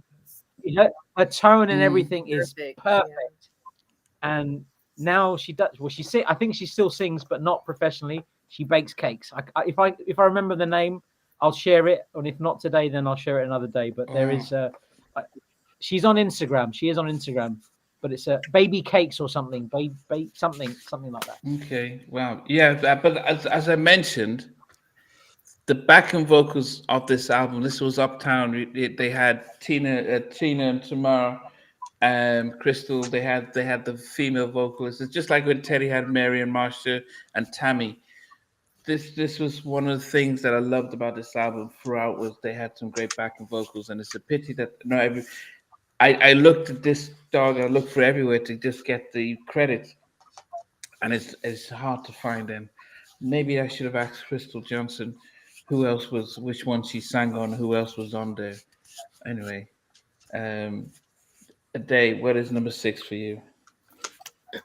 Her tone and Mm. everything is Perfect, perfect. And now she does. Well, I think she still sings, but not professionally. She bakes cakes. If I remember the name, I'll share it. And if not today, then I'll share it another day. But there is she's on Instagram. She is on Instagram, but it's baby cakes or something. Something like that. Okay. Wow. Yeah. But as I mentioned, the backing vocals of this album. This was Uptown. They had Tina and Tamara, Crystal. They had the female vocalists. It's just like when Teddy had Mary and Marsha and Tammy. This was one of the things that I loved about this album throughout was they had some great backing vocals, and it's a pity that I looked at this dog. I looked for everywhere to just get the credits, and it's hard to find them. Maybe I should have asked Crystal Johnson which one she sang on, who else was on there. Anyway, a day. What is number 6 for you?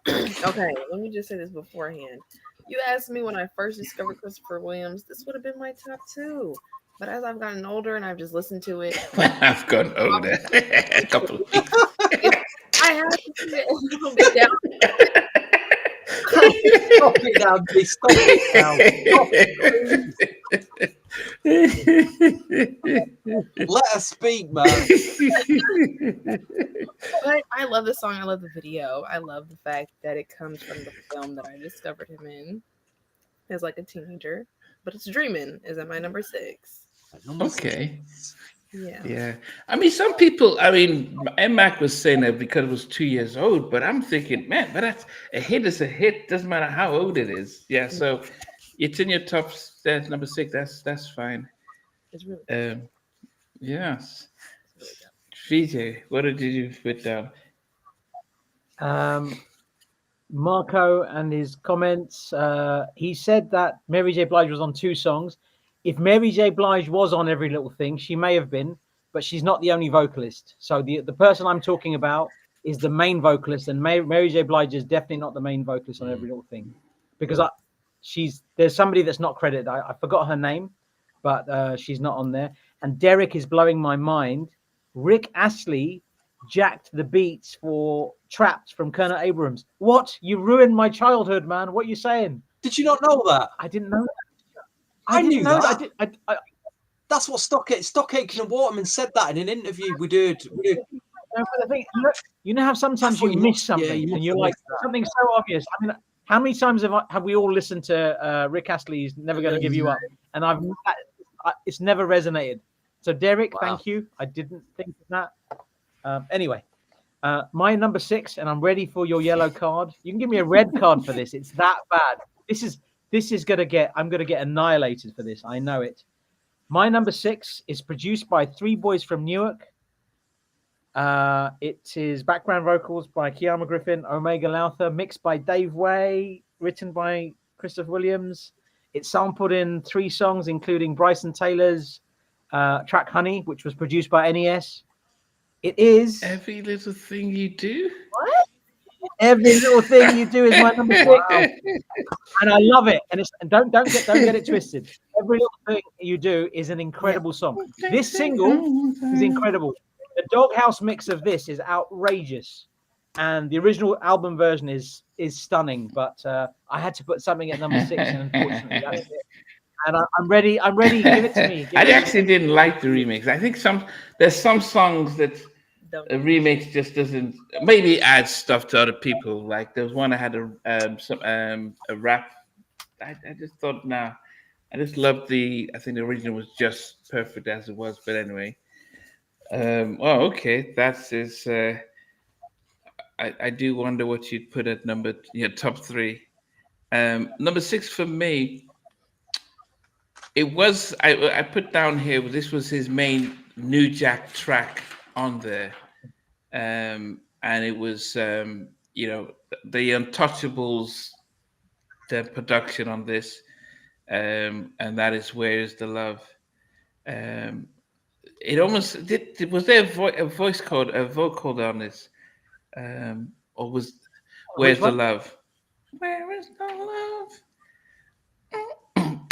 Okay, let me just say this beforehand. You asked me when I first discovered Christopher Williams, this would have been my top 2. But as I've gotten older and I've just listened to it, I've gone older. A couple of weeks. I have to put it a little bit down. Stop it now, please. Stop it now. Let us speak, man. But I love the song. I love the video. I love the fact that it comes from the film that I discovered him in as like a teenager. But it's Dreamin' is at my number 6. Okay. Yeah. I mean, some people. I mean, Mac was saying that because it was 2 years old, but I'm thinking, man, but that's a hit is a hit. Doesn't matter how old it is. Yeah. So it's in your top. That's number 6. That's fine. It's really good. Yes. VJ, what did you put down? Marco and his comments. He said that Mary J. Blige was on 2 songs. If Mary J. Blige was on Every Little Thing, she may have been, but she's not the only vocalist. So the person I'm talking about is the main vocalist, and Mary J. Blige is definitely not the main vocalist on Every Little Thing, because there's somebody that's not credited. I forgot her name, but she's not on there. And Derek is blowing my mind. Rick Astley jacked the beats for Trapped from Colonel Abrams. What? You ruined my childhood, man. What are you saying? Did you not know that? I didn't know that. I knew know that. I That's what Stock Aitken and Waterman said that in an interview we did. No, but the thing, you know how sometimes you miss something and you're like, something so obvious. I mean, how many times have we all listened to Rick Astley's Never Gonna Give You Up? And it's never resonated. So Derek, thank you. I didn't think of that. Anyway, my number 6, and I'm ready for your yellow card. You can give me a red card for this. It's that bad. I'm gonna get annihilated for this. I know it. My number 6 is produced by 3 boys from Newark. It is background vocals by Kiama Griffin, Omega Lowther, mixed by Dave Way, written by Christopher Williams. It's sampled in 3 songs, including Bryson Taylor's track Honey, which was produced by NES. It is Every Little Thing You Do. What? Every Little Thing You Do is my number 6, and I love it. And don't get it twisted. Every Little Thing You Do is an incredible song. This single is incredible. The Doghouse mix of this is outrageous, and the original album version is stunning. But I had to put something at number 6, and unfortunately, that's it. And I'm ready. Give it to me. I actually didn't like the remix. I think there's some songs that a remix just doesn't. Maybe adds stuff to other people. Like there was one I had a rap. I just thought, nah. I just loved I think the original was just perfect as it was. But anyway. Okay. That's his. I do wonder what you'd put at top 3. Number 6 for me. It was I put down here. This was his main New Jack track on there, and it was the Untouchables, the production on this, and that is Where's the Love. It almost was there a vocal on this, or was Where's the Love? Where is the love?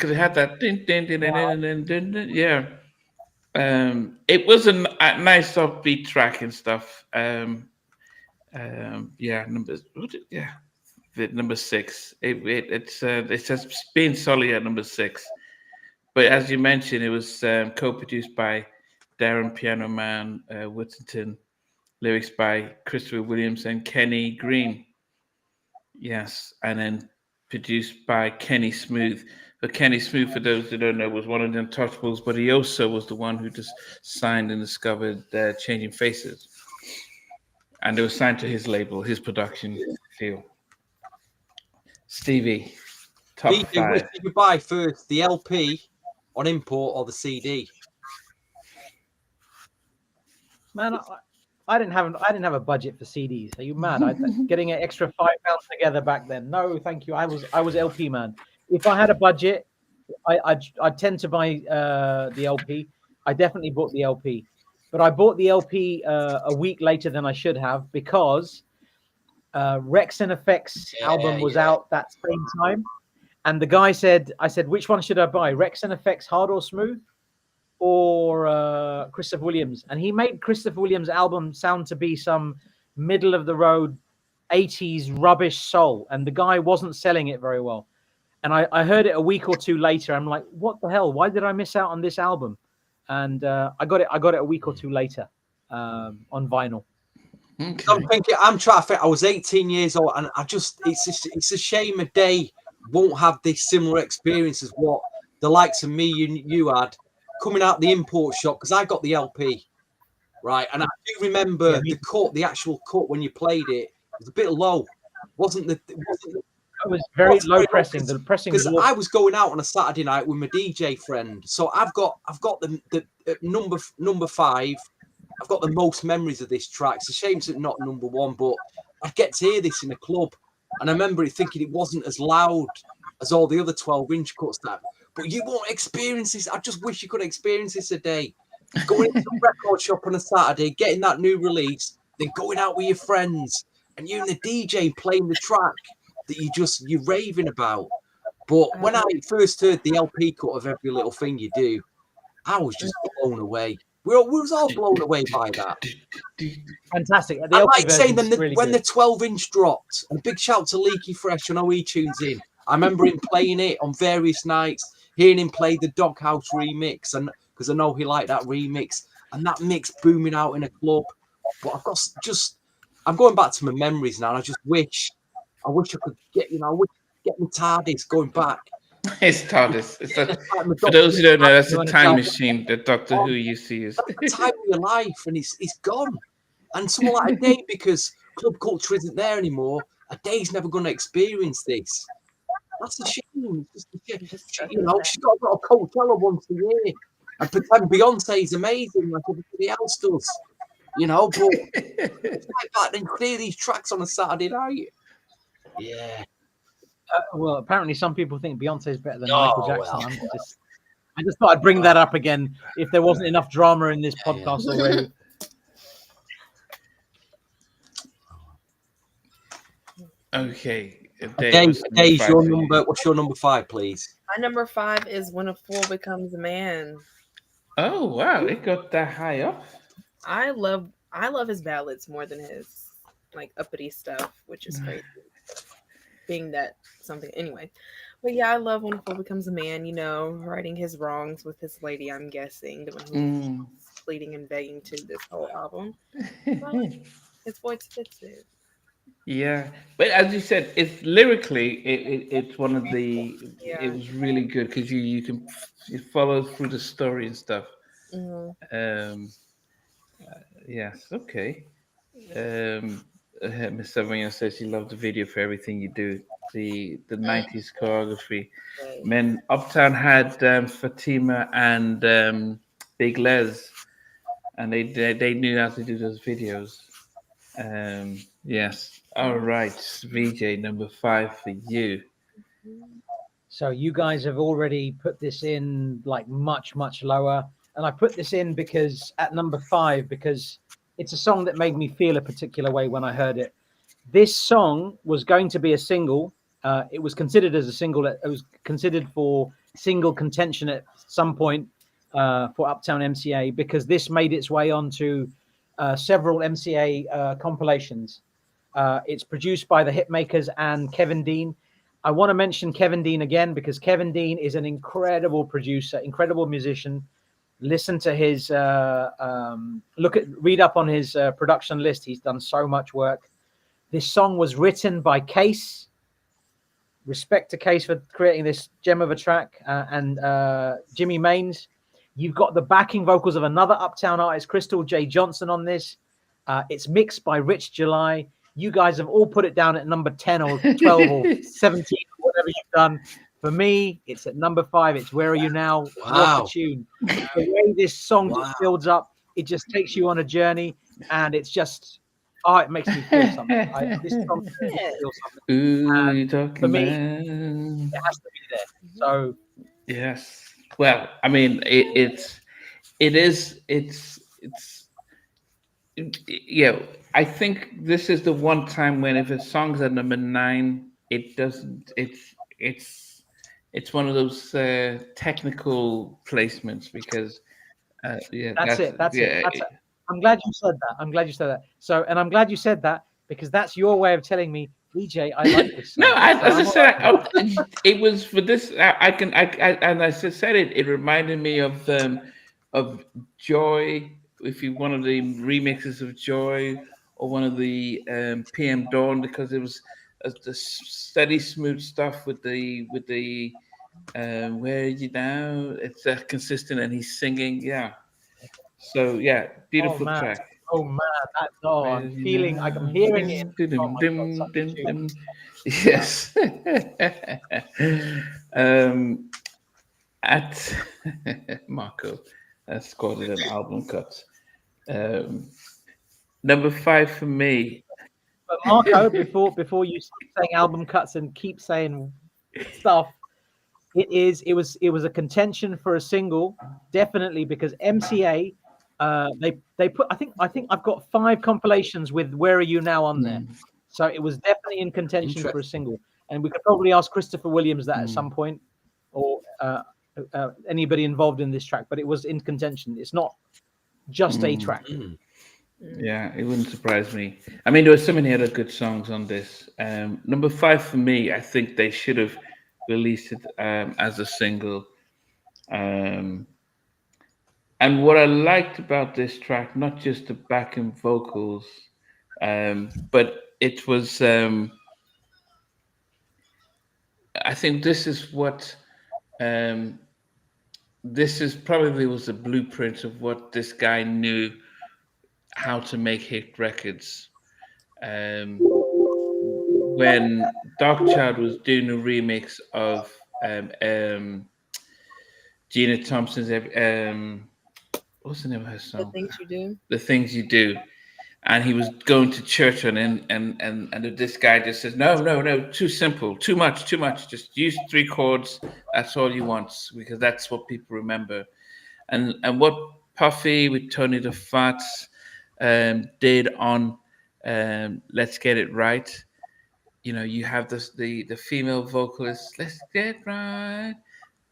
because it had that din, din, din, din, din, din, din, din, yeah. It was a nice offbeat track and stuff. Yeah, number 6. It says being solid at number 6. But as you mentioned, it was co-produced by Darren Piano Man Whittington, lyrics by Christopher Williams and Kenny Green. Yes, and then produced by Kenny Smooth. But Kenny Smooth, for those who don't know, was one of the Untouchables, but he also was the one who just signed and discovered Changing Faces. And it was signed to his label, his production deal. Stevie, top DJ, 5. which did you buy first, the LP on import or the CD? Man, I didn't have a budget for CDs. Are you mad? Getting an extra £5 together back then. No, thank you. I was LP man. If I had a budget, I'd tend to buy the LP. I definitely bought the LP, but I bought the LP a week later than I should have because Rex and Effects album was out that same time, and the guy said, "I said, which one should I buy? Rex and Effects Hard or Smooth, or Christopher Williams?" And he made Christopher Williams' album sound to be some middle of the road 80s rubbish soul, and the guy wasn't selling it very well. And I heard it a week or two later. I'm like, what the hell? Why did I miss out on this album? And I got it a week or two later on vinyl. Okay. I'm thinking, I'm trying to think, I was 18 years old, and it's a shame a day won't have this similar experience as what the likes of me you had coming out the import shop, because I got the LP, right? And I do remember the actual cut when you played it was a bit low. It was very low pressing. The pressing because I was going out on a Saturday night with my DJ friend, so I've got the number 5. I've got the most memories of this track. It's a shame it's not number 1, but I get to hear this in a club, and I remember thinking it wasn't as loud as all the other 12-inch cuts that. But you won't experience this. I just wish you could experience this a day. Going into a record shop on a Saturday, getting that new release, then going out with your friends, and you and the DJ playing the track that you're raving about. But when I first heard the LP cut of Every Little Thing You Do, I was just blown away. We was all blown away by that. Fantastic. I like saying when the 12-inch dropped, and a big shout to Leaky Fresh on OE Tunes In. I remember him playing it on various nights, hearing him play the Doghouse remix, and because I know he liked that remix, and that mix booming out in a club. But I'm going back to my memories now, and I wish I could get my TARDIS going back. It's TARDIS. For those who don't know, that's a time machine that Doctor Who used to use. That's the time of your life, and it's gone. And something like a day, because club culture isn't there anymore, a day's never going to experience this. That's a shame. She's got to go to Coachella once a year and pretend Beyonce's amazing like everybody else does. But it's like that. Then clear these tracks on a Saturday night. Yeah. Well, apparently some people think Beyonce is better than Michael Jackson. Well. I just thought I'd bring that up again if there wasn't enough drama in this podcast already. Okay. Dave, what's your number 5, please? My number 5 is When a Fool Becomes a Man. Oh wow, it got that high up. I love his ballads more than his like uppity stuff, which is crazy. Being that something anyway. But yeah, I love When a Fool Becomes a Man, righting his wrongs with his lady, I'm guessing, the one who's pleading and begging to this whole album. His voice fits it. Yeah, but as you said, it's lyrically, it's one of the. Yeah. It was really good because you can follow through the story and stuff. Mm-hmm. Yes. Okay. Miss Savignon says she loved the video for Everything You Do. The 90s choreography. Right. Then Uptown had Fatima and Big Les, and they knew how to do those videos. Yes. All right, VJ, number 5 for you. So you guys have already put this in like much, much lower. And I put this in because at number 5, because it's a song that made me feel a particular way when I heard it. This song was going to be a single, It was considered as a single. It was considered for single contention at some point for Uptown MCA, because this made its way onto several MCA compilations. It's produced by the Hitmakers and Kevin Dean. I want to mention Kevin Dean again because Kevin Dean is an incredible producer, incredible musician. Listen to his read up on his production list. He's done so much work. This song was written by Case. Respect to Case for creating this gem of a track, and Jimmy Maines. You've got the backing vocals of another Uptown artist, Crystal J. Johnson, on this. It's mixed by Rich July. You guys have all put it down at number 10 or 12 or 17, or whatever you've done. For me, it's at number 5. It's Where Are You Now? Wow. What a tune. The way this song just builds up, it just takes you on a journey, and it's just, it makes me feel something. This song makes me feel something. Ooh, for me, it has to be there. So, yes. Well, I mean, it's yeah. I think this is the one time when if a song's at number 9, it doesn't. It's one of those technical placements because that's it. I'm glad you said that. So, and I'm glad you said that because that's your way of telling me, DJ, I like this song. No, as I said, it was for this. And I just said it. It reminded me of Joy. If you one of the remixes of Joy or one of the PM Dawn, because it was the steady, smooth stuff with the Where Are You Now? It's consistent, and he's singing. Yeah. So yeah, beautiful track. Oh man, I'm feeling like I'm hearing it. Yes. At Marco, that's called an album cut. Number 5 for me. But Marco, before you stop saying album cuts and keep saying stuff, it was a contention for a single, definitely, because MCA. They put I think I've got 5 compilations with Where Are You Now on there, so it was definitely in contention for a single, and we could probably ask Christopher Williams that at some point, or anybody involved in this track, but it was in contention. It's not just a track. Yeah, it wouldn't surprise me. I mean, there were so many other good songs on this. Number 5 for me, I think they should have released it as a single. And what I liked about this track, not just the backing vocals, but it was, I think this is what, this is probably was the blueprint of what this guy knew how to make hit records. When Darkchild was doing a remix of Gina Thompson's, what's the name of her song? The Things You Do. The Things You Do. And he was going to church and this guy just says, no, too simple, too much. Just use 3 chords. That's all you want, because that's what people remember. And what Puffy with Tony the Fats did on Let's Get It Right. You know, you have the female vocalist, let's get right.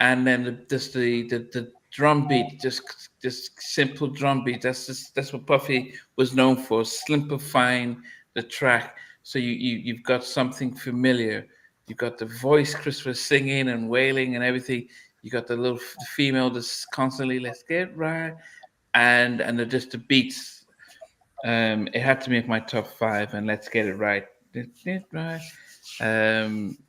And then the drum beat, just simple drum beat. That's what Puffy was known for, simplifying the track. So you've got something familiar. You've got the voice, Christopher singing and wailing and everything. You got the little female that's constantly let's get right, and just the beats. It had to make my top 5, and Let's Get It Right. Let's get it right.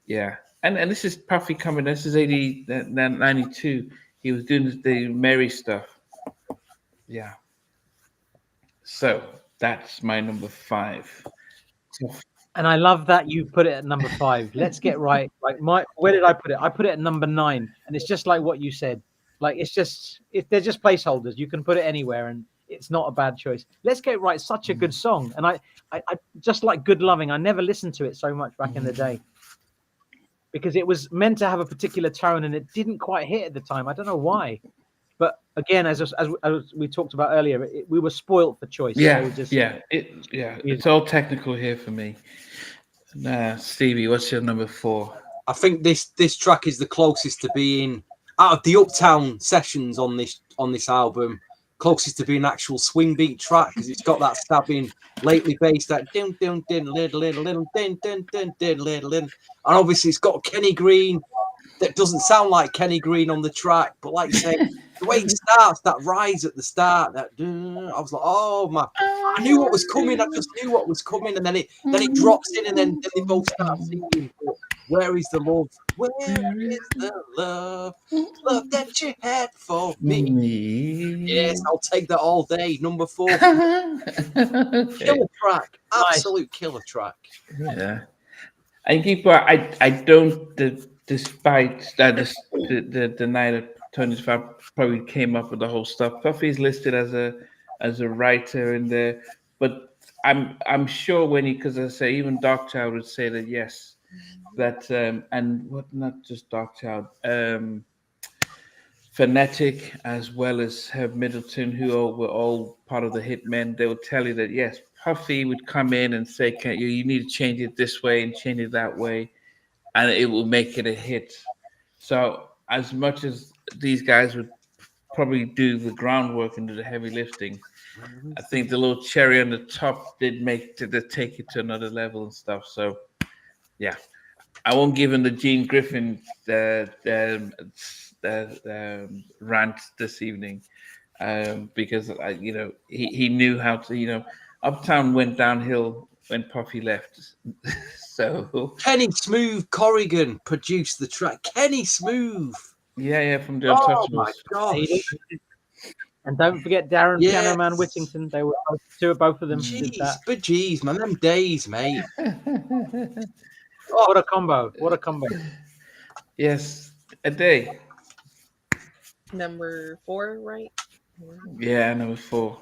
Yeah, and this is Puffy coming. This is 92. He was doing the Mary stuff. Yeah. So that's my number 5. And I love that you put it at number 5. Let's Get Right. Like where did I put it? I put it at number 9. And it's just like what you said. Like they're just placeholders. You can put it anywhere and it's not a bad choice. Let's Get Right. Such a good song. And I just like Good Loving. I never listened to it so much back in the day, because it was meant to have a particular tone and it didn't quite hit at the time. I don't know why. But again, as we talked about earlier, we were spoiled for choice. Yeah, so it's all technical here for me. Stevie, what's your number 4? I think this track is the closest to being out of the Uptown sessions on this album, closest to being an actual swing beat track because it's got that stabbing lately bass, that din din din little little din din din din little, and obviously it's got Kenny Green that doesn't sound like Kenny Green on the track, but like you say, the way it starts, that rise at the start, that I was like, oh my, I knew what was coming. I just knew what was coming, and then it drops in, and then they both start singing. But where is the love? Where is the love? Love that you had for me. Yes, I'll take that all day. Number 4, killer track, absolute killer track. Yeah, I keep. I don't. Despite that, the night of Tony's Fab probably came up with the whole stuff. Puffy's listed as a writer in there, but I'm sure when because I say even Darkchild would say that yes, that and what not just Darkchild, Phonetic as well as Herb Middleton, who were all part of the Hitmen, they would tell you that yes, Puffy would come in and say, you need to change it this way and change it that way, and it will make it a hit. So as much as these guys would probably do the groundwork and do the heavy lifting, I think the little cherry on the top did take it to another level and stuff. So yeah, I won't give him the Gene Griffin rant this evening because he knew how to. Uptown went downhill when Puffy left. So Kenny Smooth Corrigan produced the track. Kenny Smooth. Yeah, from the Oh Untouchables. my gosh. And don't forget Darren Piano Man Whittington. They were both of them did that. But geez, man, them days, mate. What a combo. What a combo. Yes, a day. Number 4, right? Yeah, number 4.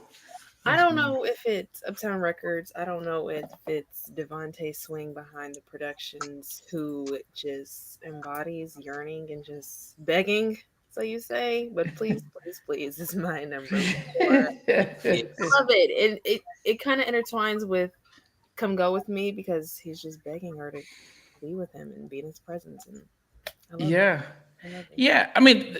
I don't know if it's Uptown Records. I don't know if it's DeVante Swing behind the productions who just embodies yearning and just begging, so you say. But please, please, please, is my number 4. I love it. And it kind of intertwines with Come Go With Me because he's just begging her to be with him and be in his presence. And I love it. I love it. Yeah. I mean,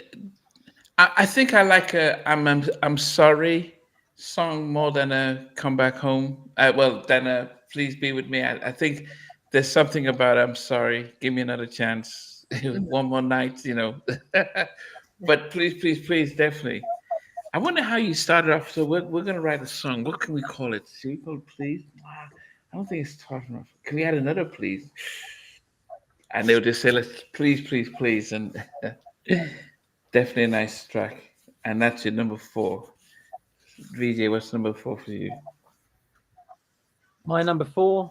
I think I like I'm Sorry song more than a Come Back Home. Than a Please Be With Me. I think there's something about I'm Sorry, give me another chance, one more night, But please, definitely. I wonder how you started off. So we're gonna write a song. What can we call it? Should we call it Please? I don't think it's starting off. Can we add another Please? And they would just say, let's please, and definitely a nice track. And that's your number 4. VJ, what's number 4 for you? My number 4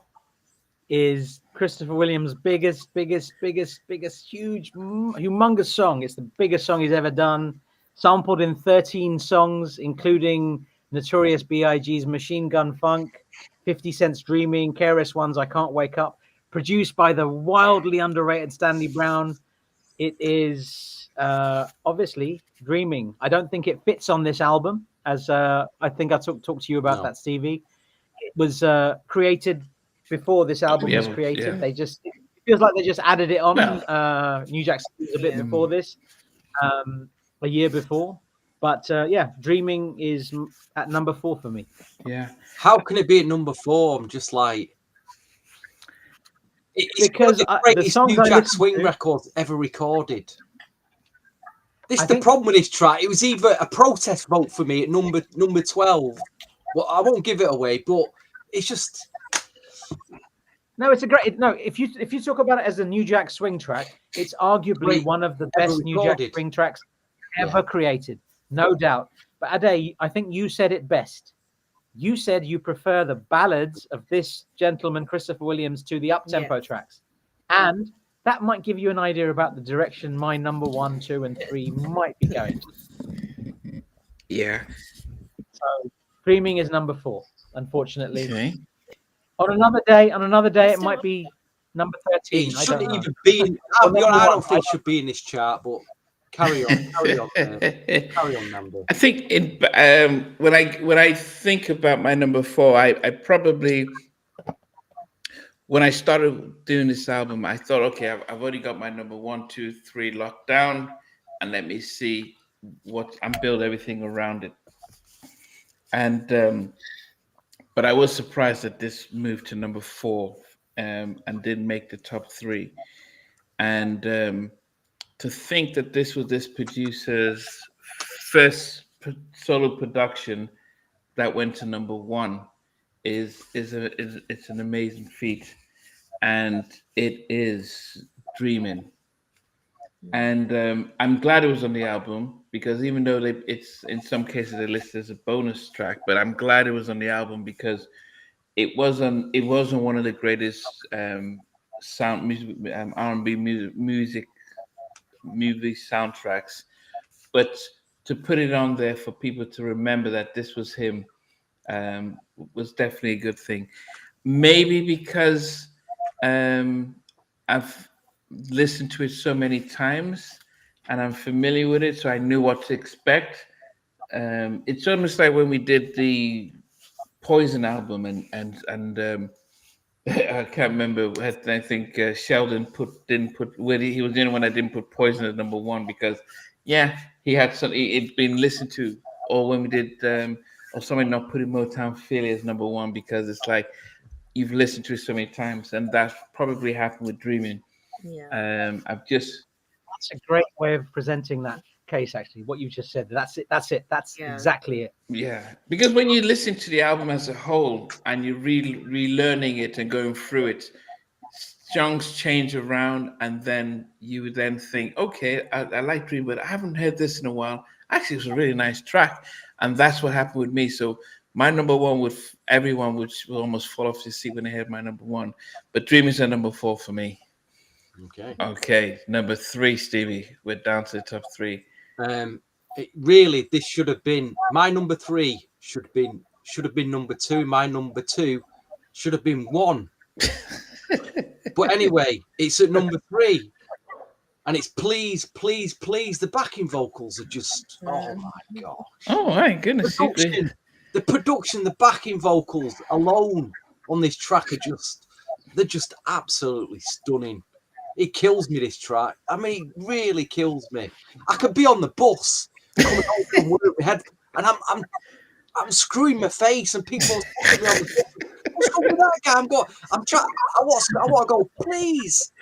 is Christopher Williams' biggest, huge, humongous song. It's the biggest song he's ever done. Sampled in 13 songs, including Notorious B.I.G.'s Machine Gun Funk, 50 Cent's Dreaming, KRS-One's I Can't Wake Up. Produced by the wildly underrated Stanley Brown. It is obviously Dreaming. I don't think it fits on this album, as I think I talked to you about that, Stevie. It was created before this album was created. Yeah. It feels like they just added it on. New Jack Swing a bit before this, a year before. But Dreaming is at number 4 for me. Yeah. How can it be at number 4? I'm just like, it's because the greatest songs New I Jack listen Swing to- record ever recorded. This I is the think- problem with this track. It was either a protest vote for me at number 12. Well, I won't give it away, but it's just No, it's a great. No, if you talk about it as a New Jack Swing track, it's arguably Great. one of the Ever best New Jack recorded. Swing tracks ever created, no doubt. But Ade, I think you said it best. You said you prefer the ballads of this gentleman, Christopher Williams, to the up-tempo tracks. And that might give you an idea about the direction my number 1, 2, and 3 might be going. Yeah. So Dreaming is number 4, unfortunately. Okay. On another day, it might be number 13. it I don't shouldn't know. even be. I don't think it should be in this chart, but carry on, carry on, Nando. I think when I think about my number 4, I probably when I started doing this album, I thought, okay, I've already got my number 1, 2, 3 locked down, and let me see what and build everything around it. And but I was surprised that this moved to number 4 and didn't make the top 3. And to think that this was this producer's first solo production that went to number 1 is it's an amazing feat, and it is Dreaming. And I'm glad it was on the album, because even though it's in some cases they list as a bonus track, but I'm glad it was on the album because it wasn't one of the greatest sound music R&B music movie soundtracks, but to put it on there for people to remember that this was him was definitely a good thing. Maybe because I've listened to it so many times and I'm familiar with it, so I knew what to expect. It's almost like when we did the Poison album, and I can't remember. I think Sheldon didn't put he was the only one that didn't put Poison at number 1 because he had something it'd been listened to, or when we did or somebody not putting Motown Philly as number 1 because it's like you've listened to it so many times, and that probably happened with Dreaming. Yeah. That's a great way of presenting that case, actually. What you just said, that's exactly it. Yeah, because when you listen to the album as a whole and you're relearning it and going through it, songs change around, and then you would then think, okay, I like Dream, but I haven't heard this in a while. Actually, it was a really nice track, and that's what happened with me. So my number 1 everyone would almost fall off the seat when they heard my number 1, but Dream is a number 4 for me. Okay, number 3, Stevie. We're down to the top 3. This should have been my number 3. Should have been number 2. My number 2 should have been 1. But anyway, it's at number 3, and it's Please, Please, Please. The backing vocals are just oh my gosh! Oh my goodness! The production, the backing vocals alone on this track they're just absolutely stunning. It kills me, this track. I mean, it really kills me. I could be on the bus coming home from work, and I'm screwing my face, and people are me on the bus. What's wrong with that guy? I want to go, please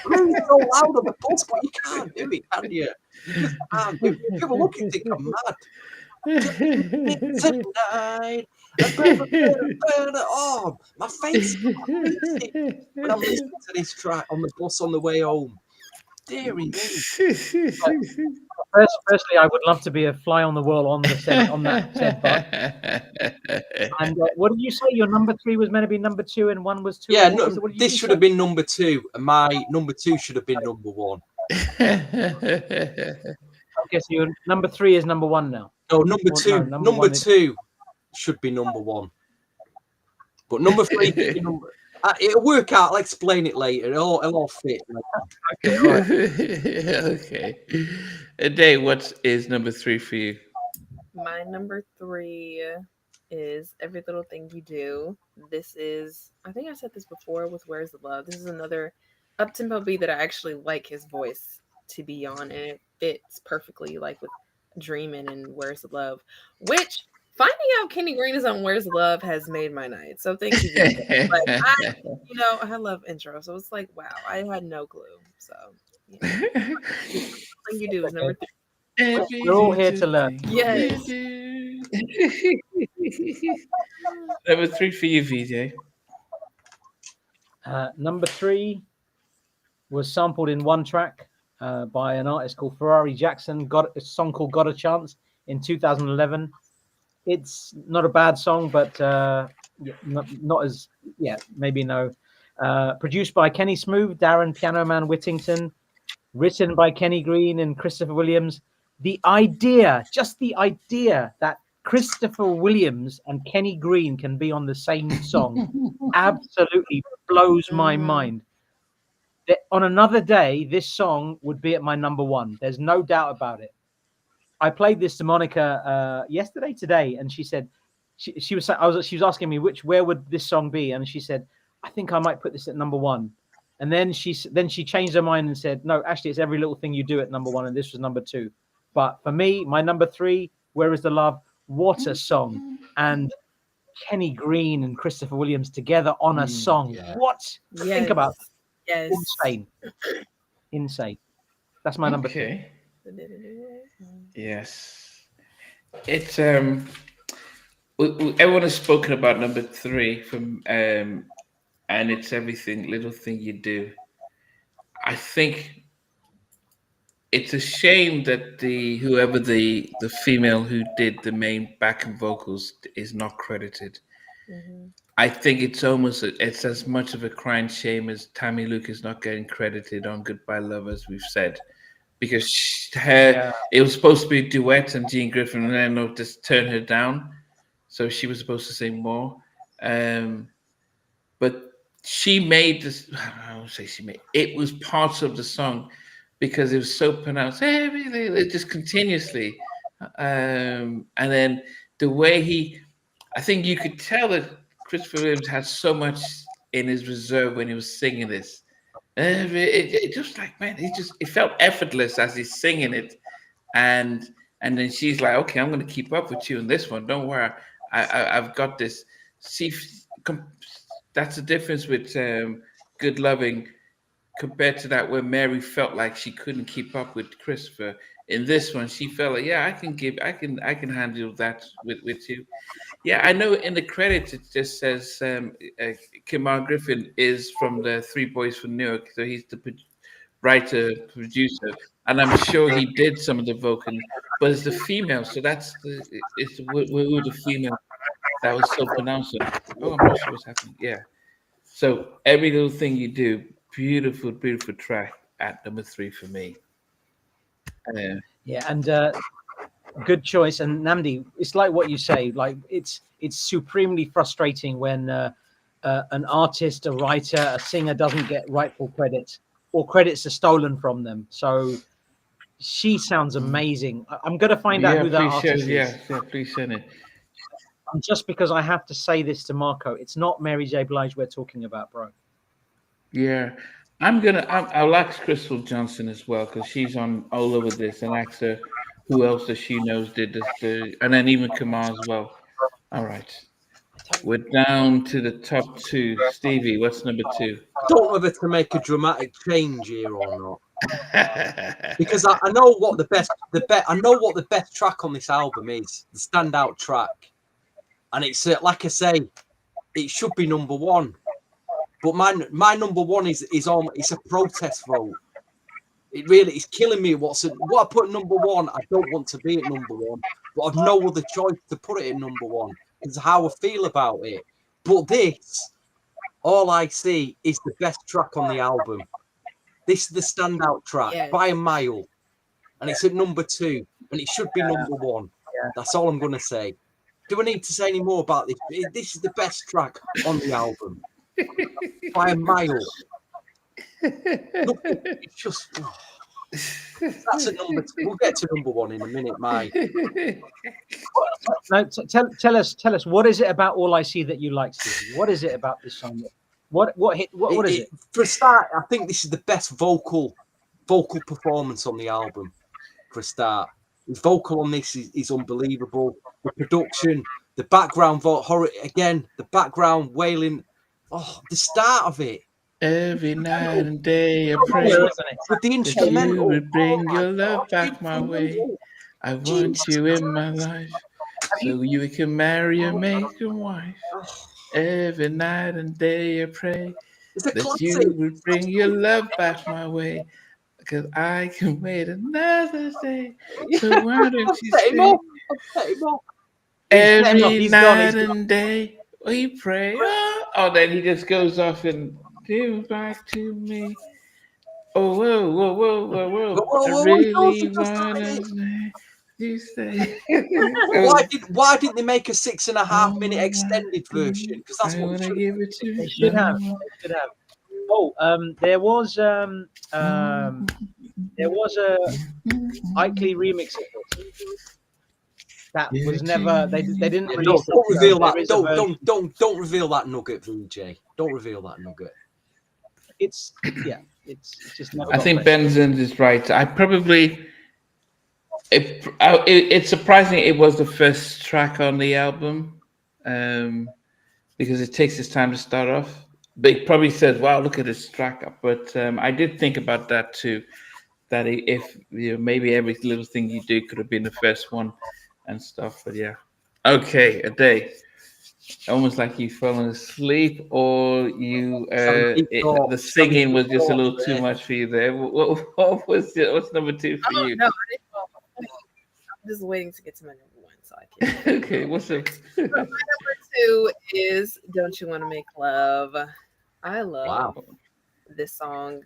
go loud on the bus, but you can't do it, can you? You just can't do it. People look and think I'm mad. Tonight, oh, my face when I'm listening to this track on the bus on the way home. Deary me. Firstly, I would love to be a fly on the wall on that set bar. And what did you say? Your number 3 was meant to be number 2, and 1 was 2. Yeah, no, this should have been number 2, and my number 2 should have been number 1. Okay, so your number 3 is number 1 now. No, number 2. No, number 2 should be number 1, but number 3 should be number. It'll work out. I'll explain it later. It'll all fit. Okay. Right. Okay. Day, what is number 3 for you? My number 3 is Every Little Thing You Do. This is, I think I said this before with Where's the Love. This is another up-tempo beat that I actually like his voice to be on, and it fits perfectly like with Dreamin' and Where's the Love, which finding out Kenny Green is on Where's the Love has made my night. So thank you. Like, I love intro. So it's like, wow, I had no clue. So thing you do is number 3. We're all here to learn. Yes. Number 3 for you, VJ. Number 3 was sampled in one track by an artist called Ferrari Jackson. Got a song called "Got a Chance" in 2011. It's not a bad song, but not as maybe no. Produced by Kenny Smooth, Darren Piano Man Whittington, written by Kenny Green and Christopher Williams. Just the idea that Christopher Williams and Kenny Green can be on the same song absolutely blows my mind. On another day, this song would be at my number 1. There's no doubt about it. I played this to Monica today, and she said she was asking me where would this song be, and she said, I think I might put this at number 1. And then she changed her mind and said, no, actually, it's Every Little Thing You Do at number 1, and this was number 2. But for me, my number 3, Where Is the Love? What a song. And Kenny Green and Christopher Williams together on a song. Yeah. What? Yes. Think about Yes. Insane. That's my number 3. Okay. Yes. It's everyone has spoken about number 3 from and it's Everything Little Thing You Do. I think it's a shame that whoever the female who did the main backing vocals is not credited. Mm-hmm. I think it's as much of a crying shame as Tammy Lucas not getting credited on Goodbye Love, as we've said, because it was supposed to be a duet and Jean Griffin and then just turn her down, so she was supposed to sing more. But she made this. I won't say she made. It was parts of the song because it was so pronounced, just continuously, and then the way I think you could tell that Christopher Williams had so much in his reserve when he was singing this. It just like, man, it felt effortless as he's singing it, and then she's like, okay, I'm going to keep up with you in this one. Don't worry, I've got this. That's the difference with Good Loving compared to that where Mary felt like she couldn't keep up with Christopher. In this one, she felt like, yeah, I can handle that with you. Yeah, I know in the credits it just says Kamar Griffin is from the Three Boys from New York, so he's the writer, producer, and I'm sure he did some of the vocals, but it's the female, so it's the female that was so pronounced. Oh, I'm not sure what's happening. Yeah. So Every Little Thing You Do, beautiful, beautiful track at number 3 for me. Yeah, and good choice. And Namdi, it's like what you say. Like it's supremely frustrating when an artist, a writer, a singer doesn't get rightful credit, or credits are stolen from them. So she sounds amazing. I'm going to find out who that artist is. Yeah, please send it. And just because I have to say this to Marco, it's not Mary J. Blige we're talking about, bro. Yeah, I'll ask Crystal Johnson as well because she's on all over this, and ask her who else that she knows did this, and then even Kamar as well. All right, we're down to the top 2. Stevie, what's number 2? I don't know whether to make a dramatic change here or not, because I know what the best track on this album is, the standout track, and it's like I say, it should be number 1. But my number 1 it's a protest vote. It really is killing me. What I put at number 1, I don't want to be at number 1, but I've no other choice to put it at number 1 because of how I feel about it. But this, all I see is the best track on the album. This is the standout track by a mile, and it's at number 2, and it should be number 1. That's all I'm going to say. Do I need to say any more about this? This is the best track on the album. By a mile. Look, it's just that's a number 2. We'll get to number 1 in a minute, Mike. No, tell us what is it about All I See that you like, Stevie? What is it about this song? What is it? For a start, I think this is the best vocal performance on the album. For a start, the vocal on this is unbelievable. The production, the background again, the background wailing. Oh, the start of it. Every night and day I pray with the instrumental. You would bring your love back my way. I want you in my life so you can marry and make a wife. Every night and day I pray that you would bring your love back my way because I can wait another day. So why don't you stay? Every night and day we pray. Oh, then he just goes off and give back to me. Oh, whoa. I really wanna stay. Why didn't they make a 6.5-minute extended version? Because that's what they should have. Oh, there was a Ike Lee remix of this. That was never. They didn't Yeah, release. don't reveal There that. is a version. Don't reveal that nugget, VJ. Don't reveal that nugget. It's just never. I got think played. Benzin is right. I probably it's surprising it was the first track on the album, because it takes its time to start off. But it probably says, "Wow, look at this track." But I did think about that too. That if maybe every little thing you do could have been the first one and stuff. But yeah, okay, a day. Almost like you fallen asleep, or you the singing was just a little too much for you there. What was what's number two for Oh you? no, I didn't fall asleep. I'm just waiting to get to my number one, so I can. Okay, what's up? My number two is "Don't You Want to Make Love." I love this song.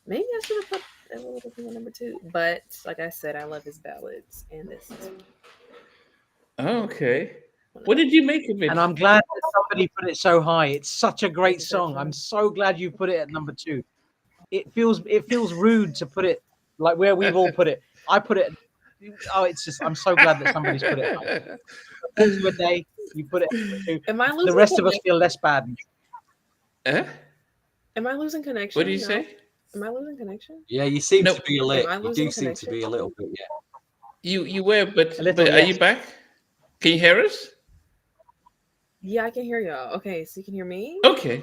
Maybe I should have put a little bit in number two, but like I said, I love his ballads, and this is. Okay, what did you make of it? And I'm glad that somebody put it so high. It's such a great song. I'm so glad you put it at number two. It feels rude to put it like where we've all put it. I put it. Oh, it's just. I'm so glad that somebody's put it high. To a day, you put it at number two. Am I losing? The rest of us feel less bad. Am I losing connection? What do you say? Am I losing connection? Yeah, you seem No. to be a little. Am I You losing do seem to connection? be a little bit. Yeah. You were, but A little, are yes. you back? Can you hear us? Yeah, I can hear y'all. Okay, so you can hear me? Okay.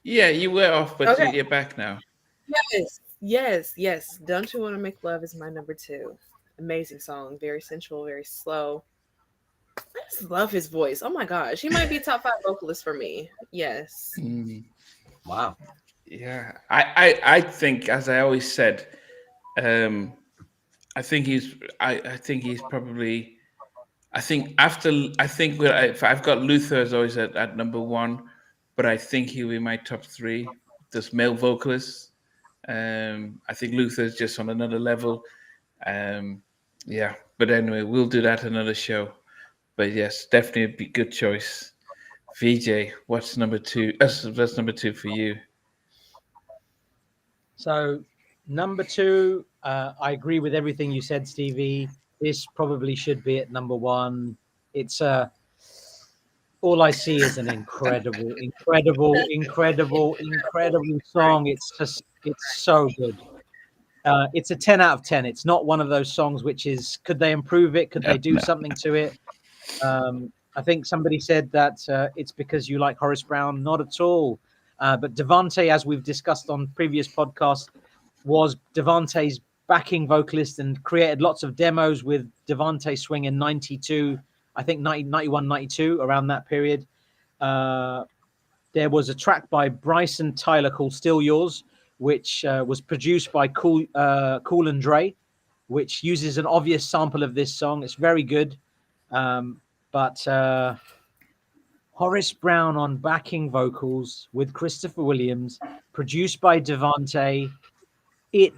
Yeah, you were off, but Okay. you're back now. Yes. "Don't You Want to Make Love" is my number two. Amazing song, very sensual, very slow. I just love his voice. Oh my gosh, he might be top 5 vocalist for me. Yes. Wow. Yeah, I think, as I always said, I think he's probably. I think if I've got Luther as always at number one, but I think he'll be my top three. This male vocalist. I think Luther's just on another level. Yeah, but anyway, we'll do that another show. But yes, definitely a good choice. VJ, what's number two? That's number two for you. So, number two, I agree with everything you said, Stevie. This probably should be at number one. It's all I see is an incredible song. It's so good. It's a 10 out of 10. It's not one of those songs which is, could they improve it? Could they do something to it? I think somebody said that it's because you like Horace Brown. Not at all. But DeVante, as we've discussed on previous podcasts, was DeVante's backing vocalist and created lots of demos with DeVante Swing in 92, I think 91, 92, around that period. There was a track by Bryson Tyler called Still Yours, which was produced by Cool and Dre, which uses an obvious sample of this song. It's very good. But Horace Brown on backing vocals with Christopher Williams, produced by DeVante.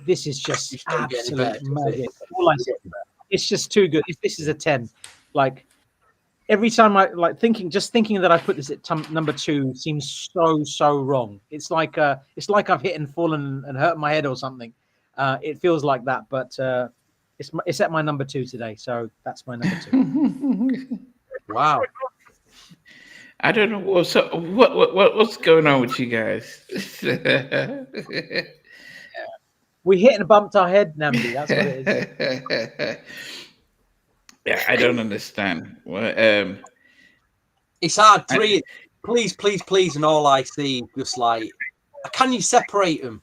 This is just absolute magic. All I say, it's just too good. This is a 10. Like every time I thinking that I put this at number two seems so wrong. It's like I've hit and fallen and hurt my head or something. It feels like that, but it's at my number two today. So that's my number two. Wow. I don't know what's going on with you guys. We hit and bumped our head, Namdi. That's what it is. Yeah, I don't understand. It's hard. Three, please, and all I see just like, can you separate them?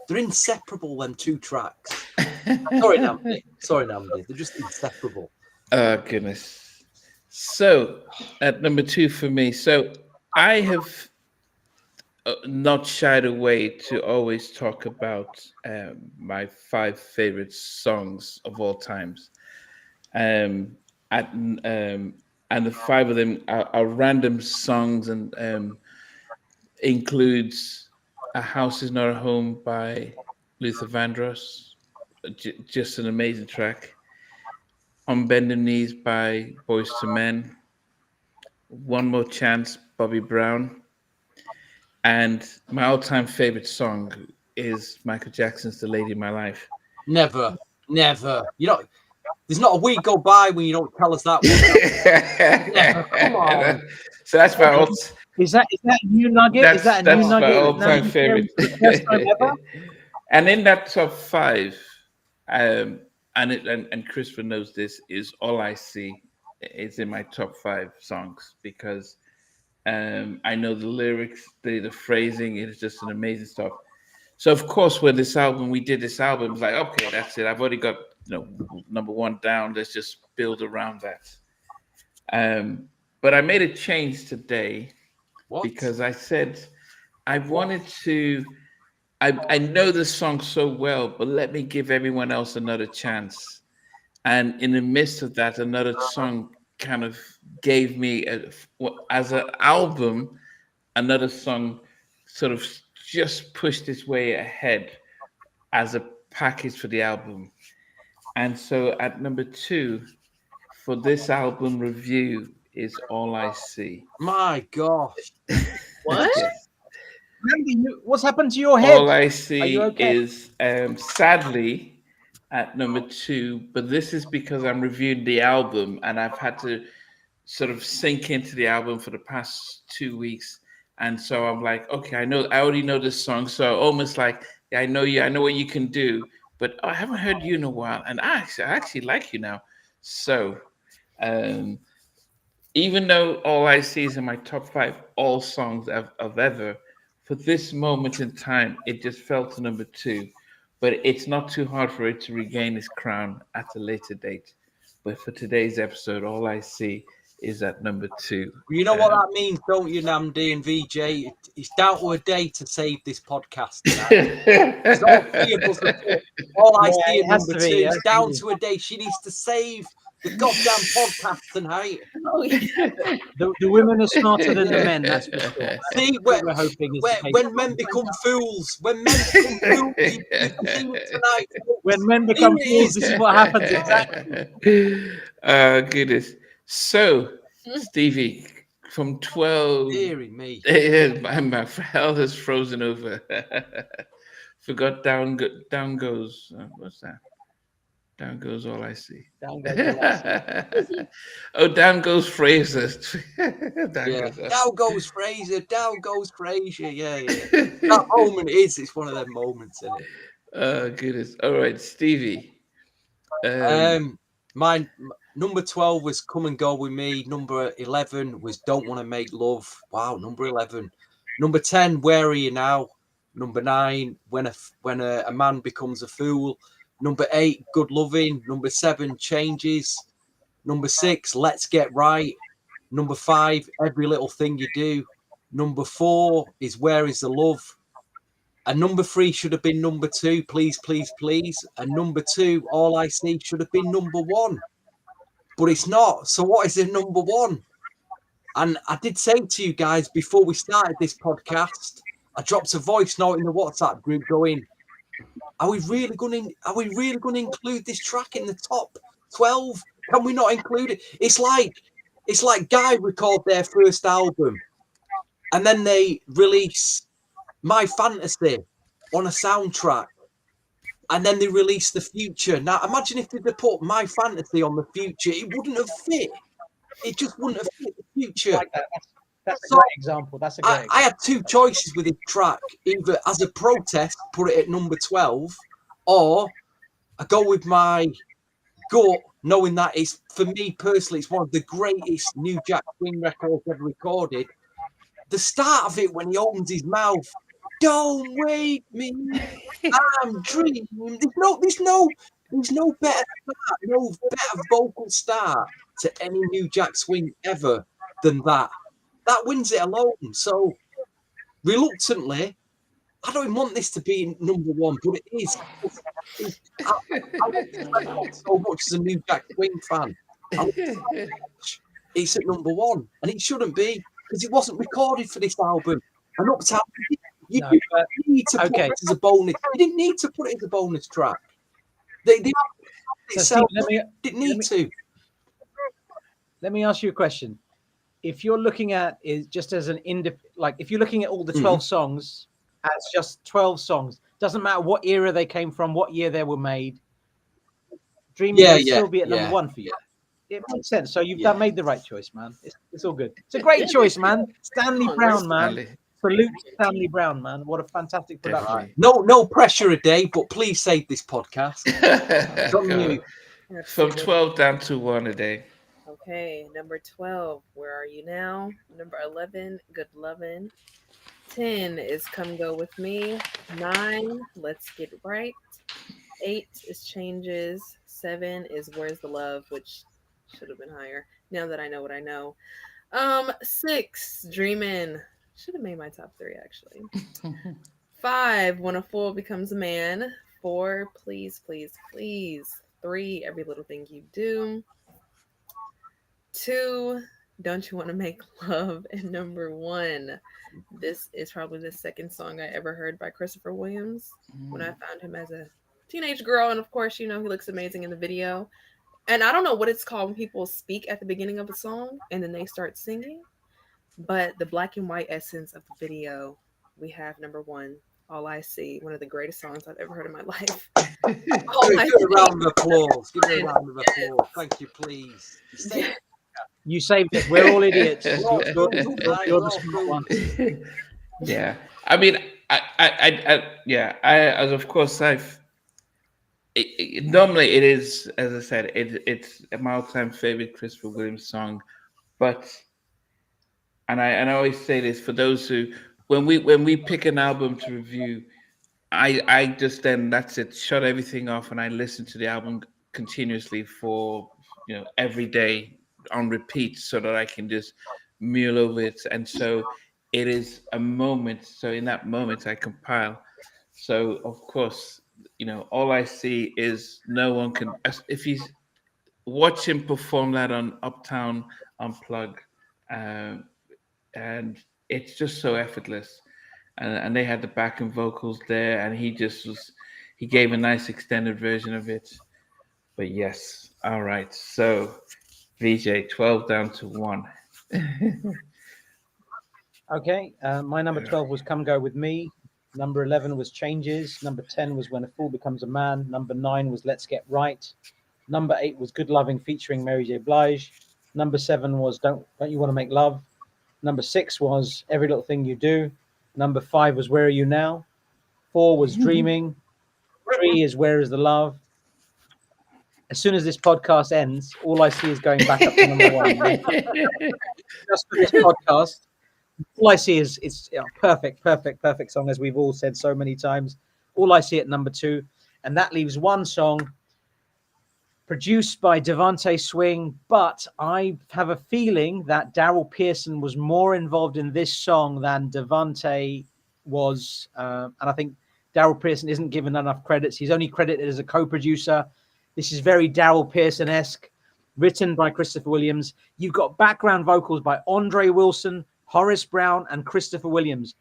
They're inseparable. Them two tracks. Sorry, Namdi. They're just inseparable. Oh goodness. So at number two for me. So I have not shied away to always talk about my 5 favorite songs of all times. And the 5 of them are random songs and includes "A House Is Not a Home" by Luther Vandross, just an amazing track. "On Bended Knees" by Boyz II Men. "One More Chance" Bobby Brown. And my all-time favorite song is Michael Jackson's "The Lady of My Life." Never. You know, There's not a week go by when you don't tell us that one. Yeah, come on. So that's my old. Is that a new nugget? Is that a new That's my nugget? all-time favorite. First time ever? And in that top 5, and Christopher knows this, is All I See. It's in my top 5 songs because I know the lyrics, the phrasing. It's just an amazing stuff. So of course, when we did this album, it's like, okay, that's it. I've already got number 1 down. Let's just build around that. But I made a change today because I said I wanted to. I know this song so well, but let me give everyone else another chance. And in the midst of that, another song kind of gave me, as an album, another song sort of just pushed its way ahead as a package for the album. And so at number 2 for this album review is All I See. My gosh. What? Randy, what's happened to your head? All I See okay? is sadly at number 2, but this is because I'm reviewing the album and I've had to sort of sink into the album for the past 2 weeks. And so I'm like, okay, I already know this song. So almost like, yeah, I know what you can do, but I haven't heard you in a while. And I actually like you now. So even though All I See is in my top 5 all songs of ever, for this moment in time, it just fell to number 2. But it's not too hard for it to regain its crown at a later date. But for today's episode, All I See is at number 2. You know what that means, don't you, Namdi and VJ? It's down to a day to save this podcast. It's all 3 of us. All I See at number 2. It's down to a day. She needs to save the goddamn podcast tonight. Oh, yeah. The women are smarter than the men. That's for sure. See, we're hoping when men become fools, you can see it tonight. When men become fools, this is what happens exactly. Goodness. So, Stevie, from 12. Deary me. My hell has frozen over. Forgot down goes. What's that? Down goes All I See. Down goes All I See. Oh, down goes Fraser. Down goes Fraser. Down goes Fraser. Yeah. That moment it's one of them moments, isn't it? Oh, goodness. All right, Stevie. My number 12 was Come and Go With Me. Number 11 was Don't Want to Make Love. Wow, number 11. Number 10, Where Are You Now? Number 9, When a Man Becomes a Fool. Number 8, Good Loving. Number 7, Changes. Number 6, Let's Get Right. Number 5, Every Little Thing You Do. Number 4 is Where Is the Love? And number 3 should have been number 2, Please, Please, Please. And number 2, All I See, should have been number 1. But it's not. So what is the number 1? And I did say to you guys before we started this podcast, I dropped a voice note in the WhatsApp group going, Are we really going to include this track in the top 12? Can we not include it? It's like Guy record their first album and then they release My Fantasy on a soundtrack and then they release The Future. Now imagine if they'd have put My Fantasy on The Future, it wouldn't have fit. It just wouldn't have fit The Future. Like that. That's a great example. I had 2 choices with this track. Either as a protest, put it at number 12, or I go with my gut, knowing that it's, for me personally, it's one of the greatest New Jack Swing records ever recorded. The start of it, when he opens his mouth, don't wake me, I'm dreaming. There's no better start, no better vocal start to any New Jack Swing ever than that. That wins it alone. So, reluctantly, I don't even want this to be number 1, but it is. I love this record so much as a New Jack Swing fan. It's at number 1, and it shouldn't be because it wasn't recorded for this album. And Uptown, you didn't need to put it as a bonus. You didn't need to put it as a bonus track. They didn't need to. Let me ask you a question. If you're looking at it just as an if you're looking at all the 12 songs as just 12 songs, doesn't matter what era they came from, what year they were made, Dreaming Yeah, would yeah, still be at yeah. number 1 for you. It makes sense. So you've Yeah. made the right choice, man. It's all good. It's a great choice, man. Stanley Brown, man. Stanley. Salute to Stanley Brown, man. What a fantastic production. Definitely. No pressure a day, but please save this podcast. It's on God. you. From Absolutely. 12 down to 1 a day. Okay, number 12, Where Are You Now? Number 11, Good Lovin'. 10 is Come Go With Me. 9, Let's Get Right. 8 is Changes. 7 is Where's the Love, which should have been higher. Now that I know what I know. 6, Dreamin'. Should have made my top 3 actually. 5, When a Fool Becomes a Man. 4, Please, Please, Please. 3, Every Little Thing You Do. 2, Don't You Want to Make Love? And number 1, this is probably the second song I ever heard by Christopher Williams when I found him as a teenage girl. And of course, he looks amazing in the video. And I don't know what it's called when people speak at the beginning of a song and then they start singing. But the black and white essence of the video, we have number 1, All I See, one of the greatest songs I've ever heard in my life. All I Give it a See. round of applause. Give it a round of applause. Thank you, please. You saved it. We're all idiots. We're all You're fools, mate. you're We're the all smart one. Yeah. I mean, as of course, normally it is, as I said, it's my all-time favorite Christopher Williams song. But, and I always say this for those who, when we pick an album to review, I just then that's it, shut everything off, and I listen to the album continuously for every day on repeat, so that I can just mule over it. And so it is a moment. So in that moment, I compile. So of course, all I see is no one can. If he's watch him perform that on Uptown Unplug, um, and it's just so effortless. And they had the backing vocals there, and he gave a nice extended version of it. But yes, all right. So VJ, 12 down to 1. Okay, my number 12 was Come Go With Me. Number 11 was Changes. Number 10 was When a Fool Becomes a Man. Number 9 was Let's Get Right. Number 8 was Good Loving featuring Mary J. Blige. Number 7 was Don't You Want to Make Love. Number 6 was Every Little Thing You Do. Number 5 was Where Are You Now? 4 was Dreaming. 3 is Where Is the Love? As soon as this podcast ends, all I see is going back up to number 1. Just for this podcast, all I see is it's perfect song, as we've all said so many times. All I see at number 2, and that leaves one song produced by DeVante Swing, but I have a feeling that Daryl Pearson was more involved in this song than DeVante was, and I think Daryl Pearson isn't given enough credits. He's only credited as a co-producer. This is very Daryl Pearson-esque, written by Christopher Williams. You've got background vocals by Andre Wilson, Horace Brown, and Christopher Williams.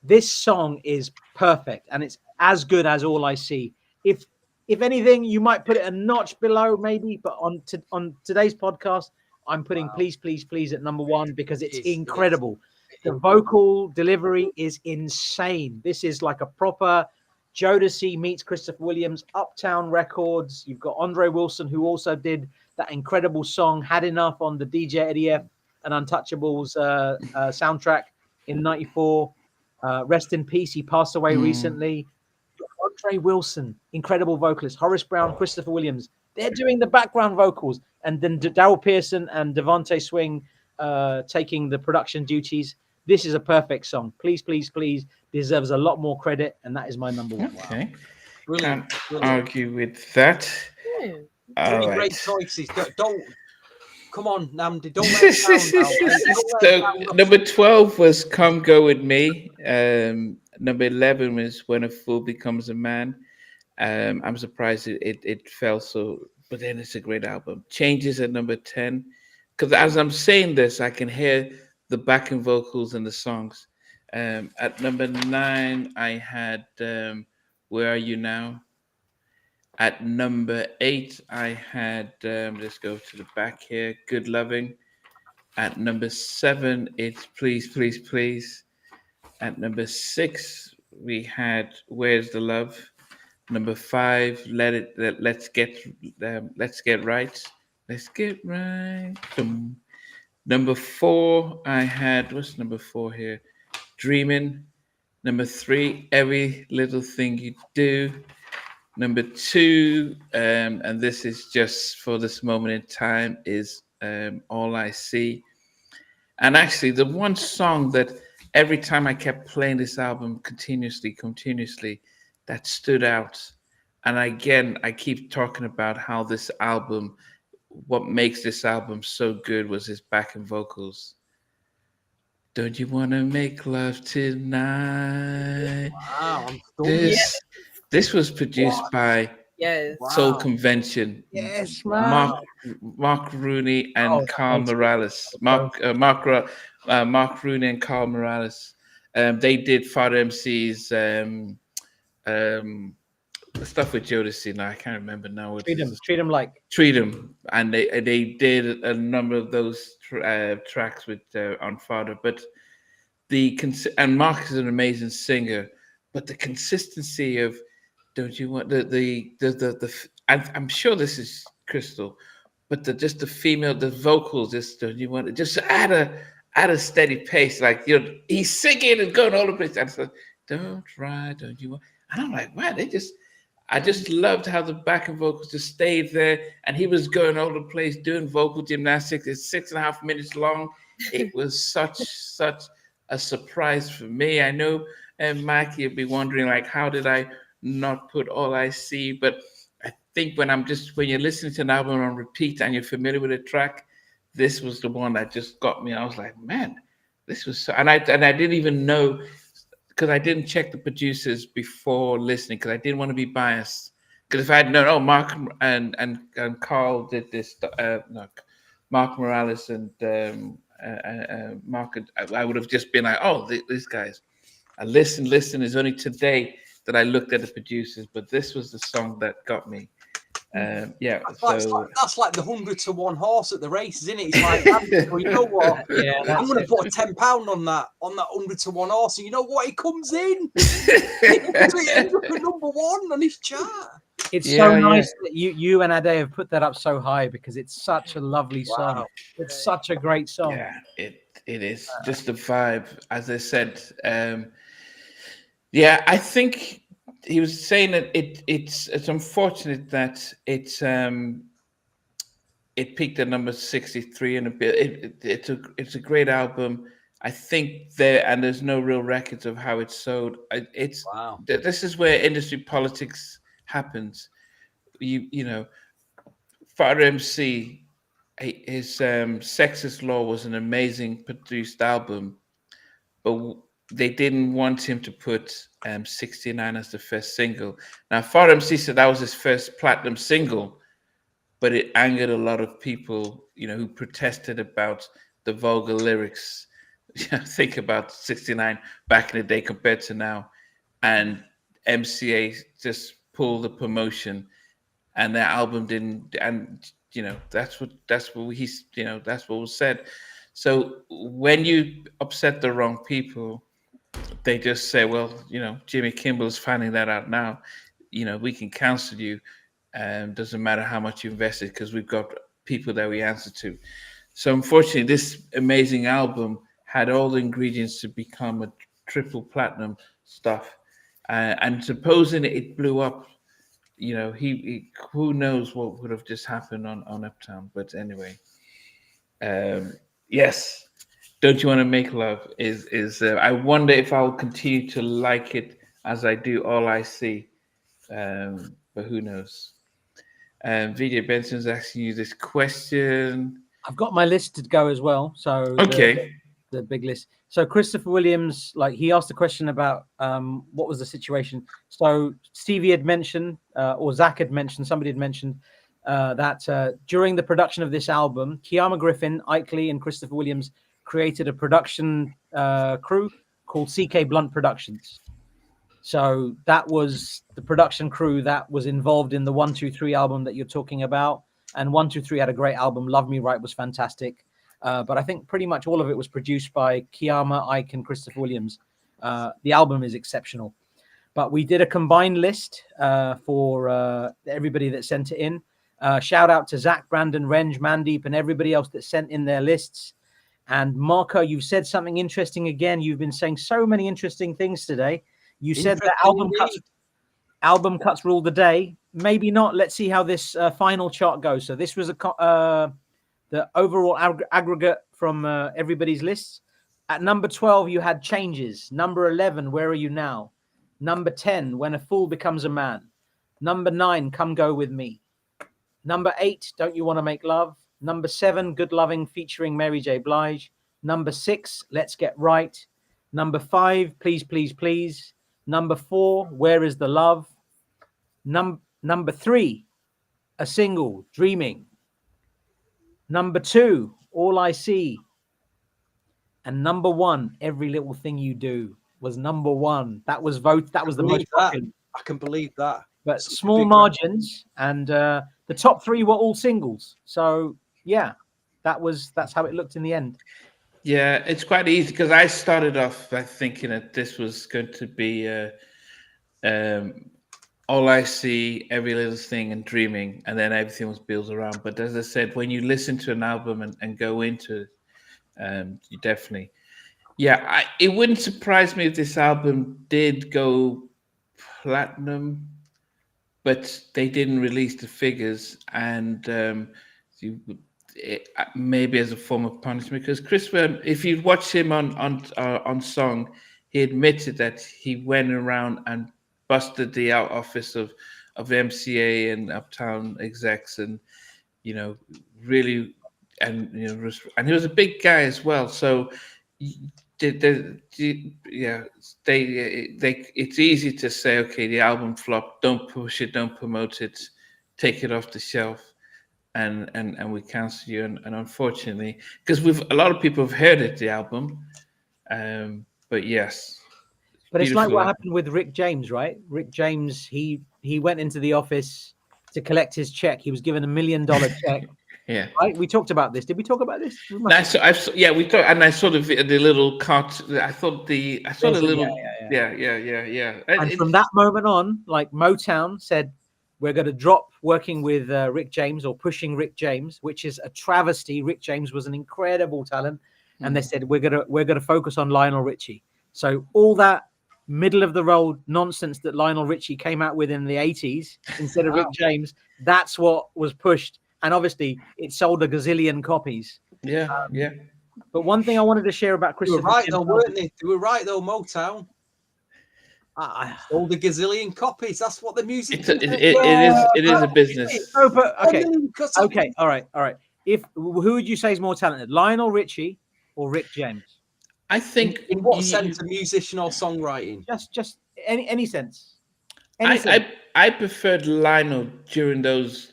This song is perfect, and it's as good as All I See. If anything, you might put it a notch below, maybe, but on today's podcast, I'm putting Please, Please, Please at number 1 because it's incredible. The vocal delivery is insane. This is like a proper Jodeci meets Christopher Williams, Uptown Records. You've got Andre Wilson, who also did that incredible song Had Enough on the DJ Eddie F and Untouchables soundtrack in '94. Rest in peace. He passed away recently. Andre Wilson, incredible vocalist. Horace Brown, Christopher Williams. They're doing the background vocals. And then Daryl Pearson and DeVante Swing taking the production duties. This is a perfect song. Please, Please, Please deserves a lot more credit. And that is my number 1. Okay. Brilliant. Can't argue with that. All Three right. great choices. Don't come on, Namdi. Don't let us down now. Don't let us So down. number 12 was Come Go With Me. Number 11 was When a Fool Becomes a Man. I'm surprised it fell so, but then it's a great album. Changes at number 10. Because as I'm saying this, I can hear the backing vocals and the songs. At number 9, I had Where Are You Now? At number 8, I had, let's go to the back here, Good Loving. At number 7, it's Please, Please, Please. At number 6, we had Where's the Love? Number 5, let's get right. Let's get right. Boom. Number 4, I had, what's number 4 here? Dreaming. Number 3, Every Little Thing You Do. Number 2, and this is just for this moment in time, is All I See. And actually, the one song that every time I kept playing this album continuously, that stood out. And again, I keep talking about how this album, what makes this album so good was his backing vocals. Don't you want to make love tonight? Wow, I'm This was produced by Yes. Soul Convention. Yes, man. Mark Rooney and Oh, Carl thank you. Morales. Mark Rooney and Carl Morales. They did Father MC's stuff with Jodeci. Now I can't remember now. Treat him like. Treat 'em, and they did a number of those tracks with on Father. But and Mark is an amazing singer, but the consistency of don't you want I'm sure this is Crystal, but the female, the vocals, just don't you want it just at a steady pace, like he's singing and going all the place. And so don't you want? And I'm like, wow, I just loved how the backing vocals just stayed there, and he was going all the place doing vocal gymnastics. It's 6.5 minutes long. It was such a surprise for me. I know, Mike, you'll be wondering, like, how did I not put All I See? But I think when you're listening to an album on repeat and you're familiar with a track, this was the one that just got me. I was like, man, this was so, and I didn't even know, because I didn't check the producers before listening, because I didn't want to be biased. Because if I had known, Mark and Carl did this, Mark Morales and Mark, I would have just been like, oh, these guys. I listened. It's only today that I looked at the producers, but this was the song that got me. That's like the 100 to 1 horse at the races, isn't it? It's like, well, you know what? Yeah, I'm going to put a £10 on that 100 to 1 horse, and you know what? He comes in. He ends up at number 1 on his chart. It's so nice that you and Ade have put that up so high, because it's such a lovely song. It's such a great song. Yeah, it is just the vibe, as I said. I think he was saying that it's unfortunate that it peaked at number 63 and a bit. It's a great album. I think there's no real records of how it sold. This is where industry politics happens. You know, Father MC, his Sexist Law was an amazing produced album, but they didn't want him to put 69 as the first single. Now, Father MC said that was his first platinum single, but it angered a lot of people, who protested about the vulgar lyrics. Think about 69 back in the day compared to now. And MCA just pulled the promotion, and their album didn't. And that's what was said. So when you upset the wrong people, they just say, well, Jimmy Kimmel is finding that out now. We can cancel you. Doesn't matter how much you invested, because we've got people that we answer to. So unfortunately, this amazing album had all the ingredients to become a triple platinum stuff. And supposing it blew up, he who knows what would have just happened on Uptown. But anyway, yes. Don't You Want to Make Love is I wonder if I'll continue to like it as I do All I See. But who knows? VJ Benson's asking you this question. I've got my list to go as well. So okay. The big list. So Christopher Williams, he asked a question about what was the situation. So Stevie had mentioned, or Zach had mentioned, somebody had mentioned that during the production of this album, Kiama Griffin, Ike Lee, and Christopher Williams created a production crew called CK Blunt Productions. So that was the production crew that was involved in the 1-2-3 album that you're talking about. And 1-2-3 had a great album. Love Me Right was fantastic. But I think pretty much all of it was produced by Kiama, Ike, and Christopher Williams. The album is exceptional. but we did a combined list for everybody that sent it in. Shout out to Zach, Brandon, Renge, Mandeep, and everybody else that sent in their lists. And Marco, you've said something interesting again. You've been saying so many interesting things today. You said that album cuts rule the day. Maybe not. Let's see how this final chart goes. So this was the overall aggregate from everybody's lists. At number 12, you had Changes. Number 11, Where Are You Now? Number 10, When a Fool Becomes a Man. Number 9, Come Go With Me. Number 8, Don't You Want to Make Love? Number 7, Good Loving featuring Mary J. Blige. Number 6, Let's Get Right. Number 5, Please, Please, Please. Number 4, Where Is the Love? Number 3, a single, Dreaming. Number 2, All I See. And number 1, Every Little Thing You Do was number 1. That was the most popular. I can believe that. But small margins, and the top 3 were all singles. So yeah, that's how it looked in the end. Yeah, it's quite easy because I started off by thinking that this was going to be All I See, Every Little Thing, and Dreaming, and then everything was built around. But as I said, when you listen to an album and go into it, you definitely, it wouldn't surprise me if this album did go platinum, but they didn't release the figures, and maybe as a form of punishment. Because Christopher, if you watch him on Song, he admitted that he went around and busted the out office of MCA and Uptown execs, and really, and and he was a big guy as well. So it's easy to say, okay, the album flopped, don't push it, don't promote it, take it off the shelf, and we cancel you. And unfortunately, because a lot of people have heard it, the album, but yes. But it's like what happened with Rick James, right? Rick James, he went into the office to collect his check. He was given $1 million check. Yeah, right. We talked about this. Did we talk about this? We talked, and I sort of the little cut. I saw the little, yeah. And from that moment on, like Motown said, we're going to drop working with Rick James or pushing Rick James, which is a travesty. Rick James was an incredible talent, and they said we're gonna focus on Lionel Richie. So all that middle of the road nonsense that Lionel Richie came out with in the 80s instead of Rick James, that's what was pushed. And obviously, it sold a gazillion copies. Yeah. But one thing I wanted to share about Christopher. They were right, though, weren't they? They were right, though, Motown. Sold a gazillion copies. That's what the music is. It is a business. No, but okay. All right. Who would you say is more talented, Lionel Richie or Rick James? I think in what sense of musician or songwriting? Just any sense. I preferred Lionel during those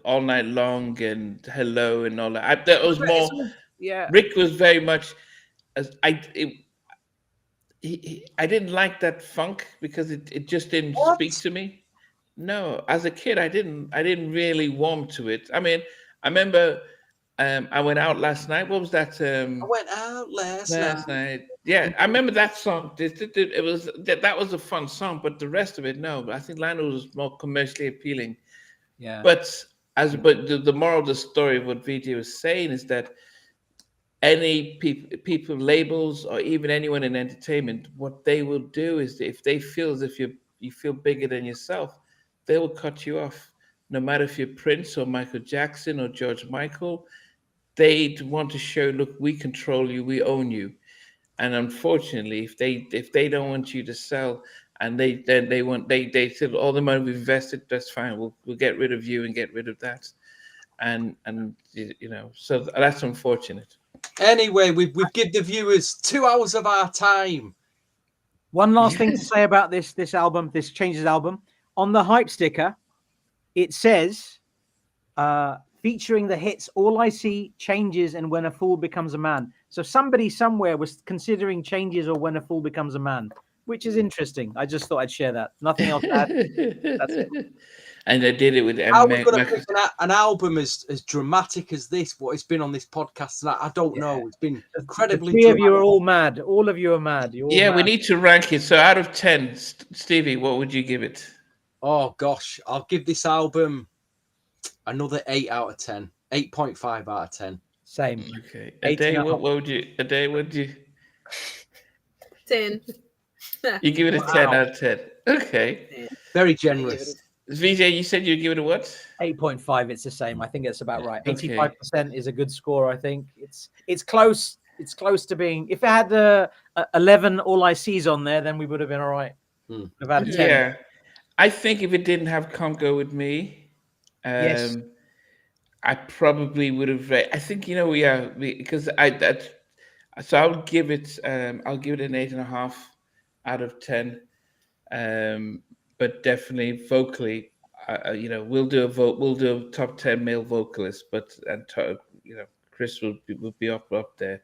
All Night Long and Hello and all that. That was more. Yeah. Rick was very much as I didn't like that funk because it just didn't speak to me. No, as a kid I didn't really warm to it. I mean, I remember I went out last night. What was that? I went out last night. Yeah, I remember that song. That was a fun song, but the rest of it, no. But I think Lionel was more commercially appealing. Yeah. But the moral of the story of what VJ was saying is that any people, labels, or even anyone in entertainment, what they will do is if they feel as if you feel bigger than yourself, they will cut you off. No matter if you're Prince or Michael Jackson or George Michael, they want to show, look, we control you, we own you. And unfortunately, if they don't want you to sell, and they said all the money we've invested, that's fine. We'll get rid of you and get rid of that, and so that's unfortunate. Anyway, we've given the viewers 2 hours of our time. One last thing to say about this album, this Changes album. On the hype sticker, it says, featuring the hits All I See, Changes, and When a Fool Becomes a Man. So somebody somewhere was considering Changes or When a Fool Becomes a Man, which is interesting. I just thought I'd share that. Nothing else to add. That's it. And they did it with How are we going to pick an album as dramatic as this? What it's been on this podcast tonight, I don't know. It's been incredibly. The three of you are all mad. All of you are mad. Yeah, we need to rank it. So out of 10, Stevie, what would you give it? Oh gosh, I'll give this album another 8 out of 10. 8.5 out of 10. Same. Okay. A day, what would you? 10. You give it a 10 out of 10. Okay. Very generous. VJ, you said you'd give it a what? 8.5. It's the same. I think it's about right. Okay. 85% is a good score. I think it's close. It's close to being. If it had 11 All I Sees on there, then we would have been all right. About 10. Yeah. I think if it didn't have Come Go With Me, Yes. I probably would have. I think because so I would give it. I'll give it an 8.5 out of 10. But definitely vocally, we'll do a vote. We'll do a top 10 male vocalist, Chris will be up there.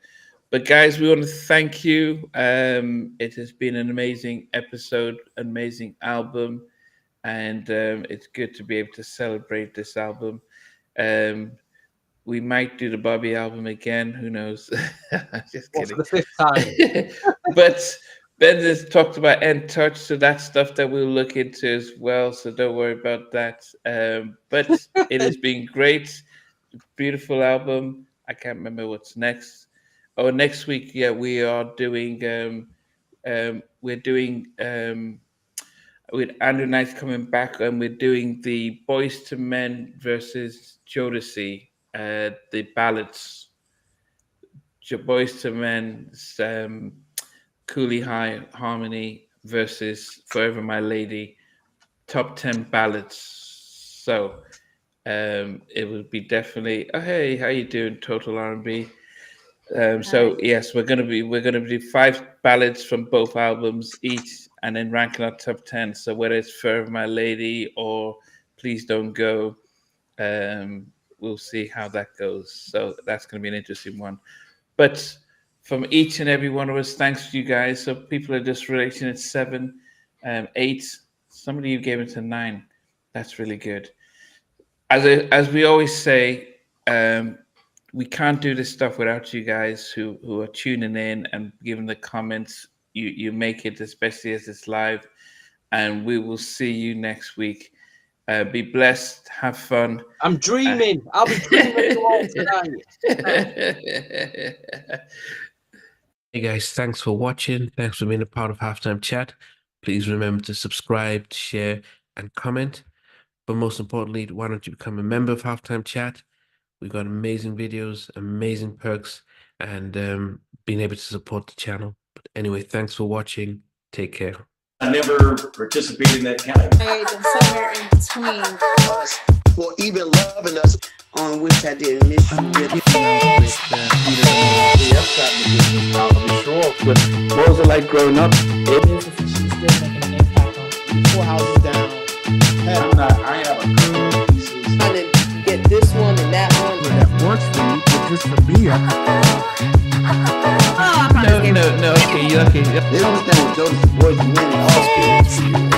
But guys, we want to thank you. It has been an amazing episode, amazing album, and it's good to be able to celebrate this album. We might do the Bobby album again. Who knows? Just kidding. For the 5th time. But Ben has talked about End Touch, so that's stuff that we'll look into as well. So don't worry about that. But it has been great, beautiful album. I can't remember what's next. Oh, next week, we are doing. With Andrew Knight coming back, and we're doing the Boyz II Men versus Jodeci, the ballads. Boyz II Men. Cooley High Harmony versus Forever My Lady, top 10 ballads. So it will be definitely. Oh, hey, how you doing, Total R&B? So yes, we're gonna do 5 ballads from both albums each, and then ranking our top 10. So whether it's Forever My Lady or Please Don't Go, we'll see how that goes. So that's gonna be an interesting one. But from each and every one of us, thanks to you guys. So people are just rating it 7, 8. Some of you gave it a 9. That's really good. As we always say, we can't do this stuff without you guys who are tuning in and giving the comments. You make it, especially as it's live. And we will see you next week. Be blessed. Have fun. I'm dreaming. I'll be dreaming all tonight. Hey guys, thanks for watching. Thanks for being a part of Halftime Chat. Please remember to subscribe, share, and comment. But most importantly, why don't you become a member of Halftime Chat? We've got amazing videos, amazing perks, and being able to support the channel. But anyway, thanks for watching. Take care. I never participated in that kind. And somewhere in between us, or even loving us, on which I didn't miss you really. What was it like growing up? She's still making an impact on 4 houses down. I have a couple of pieces. Trying to get this one and that one. That works for you, but just for me, No. Okay, you're okay. They don't understand what Jodeci's Boyz II Men and all spirits.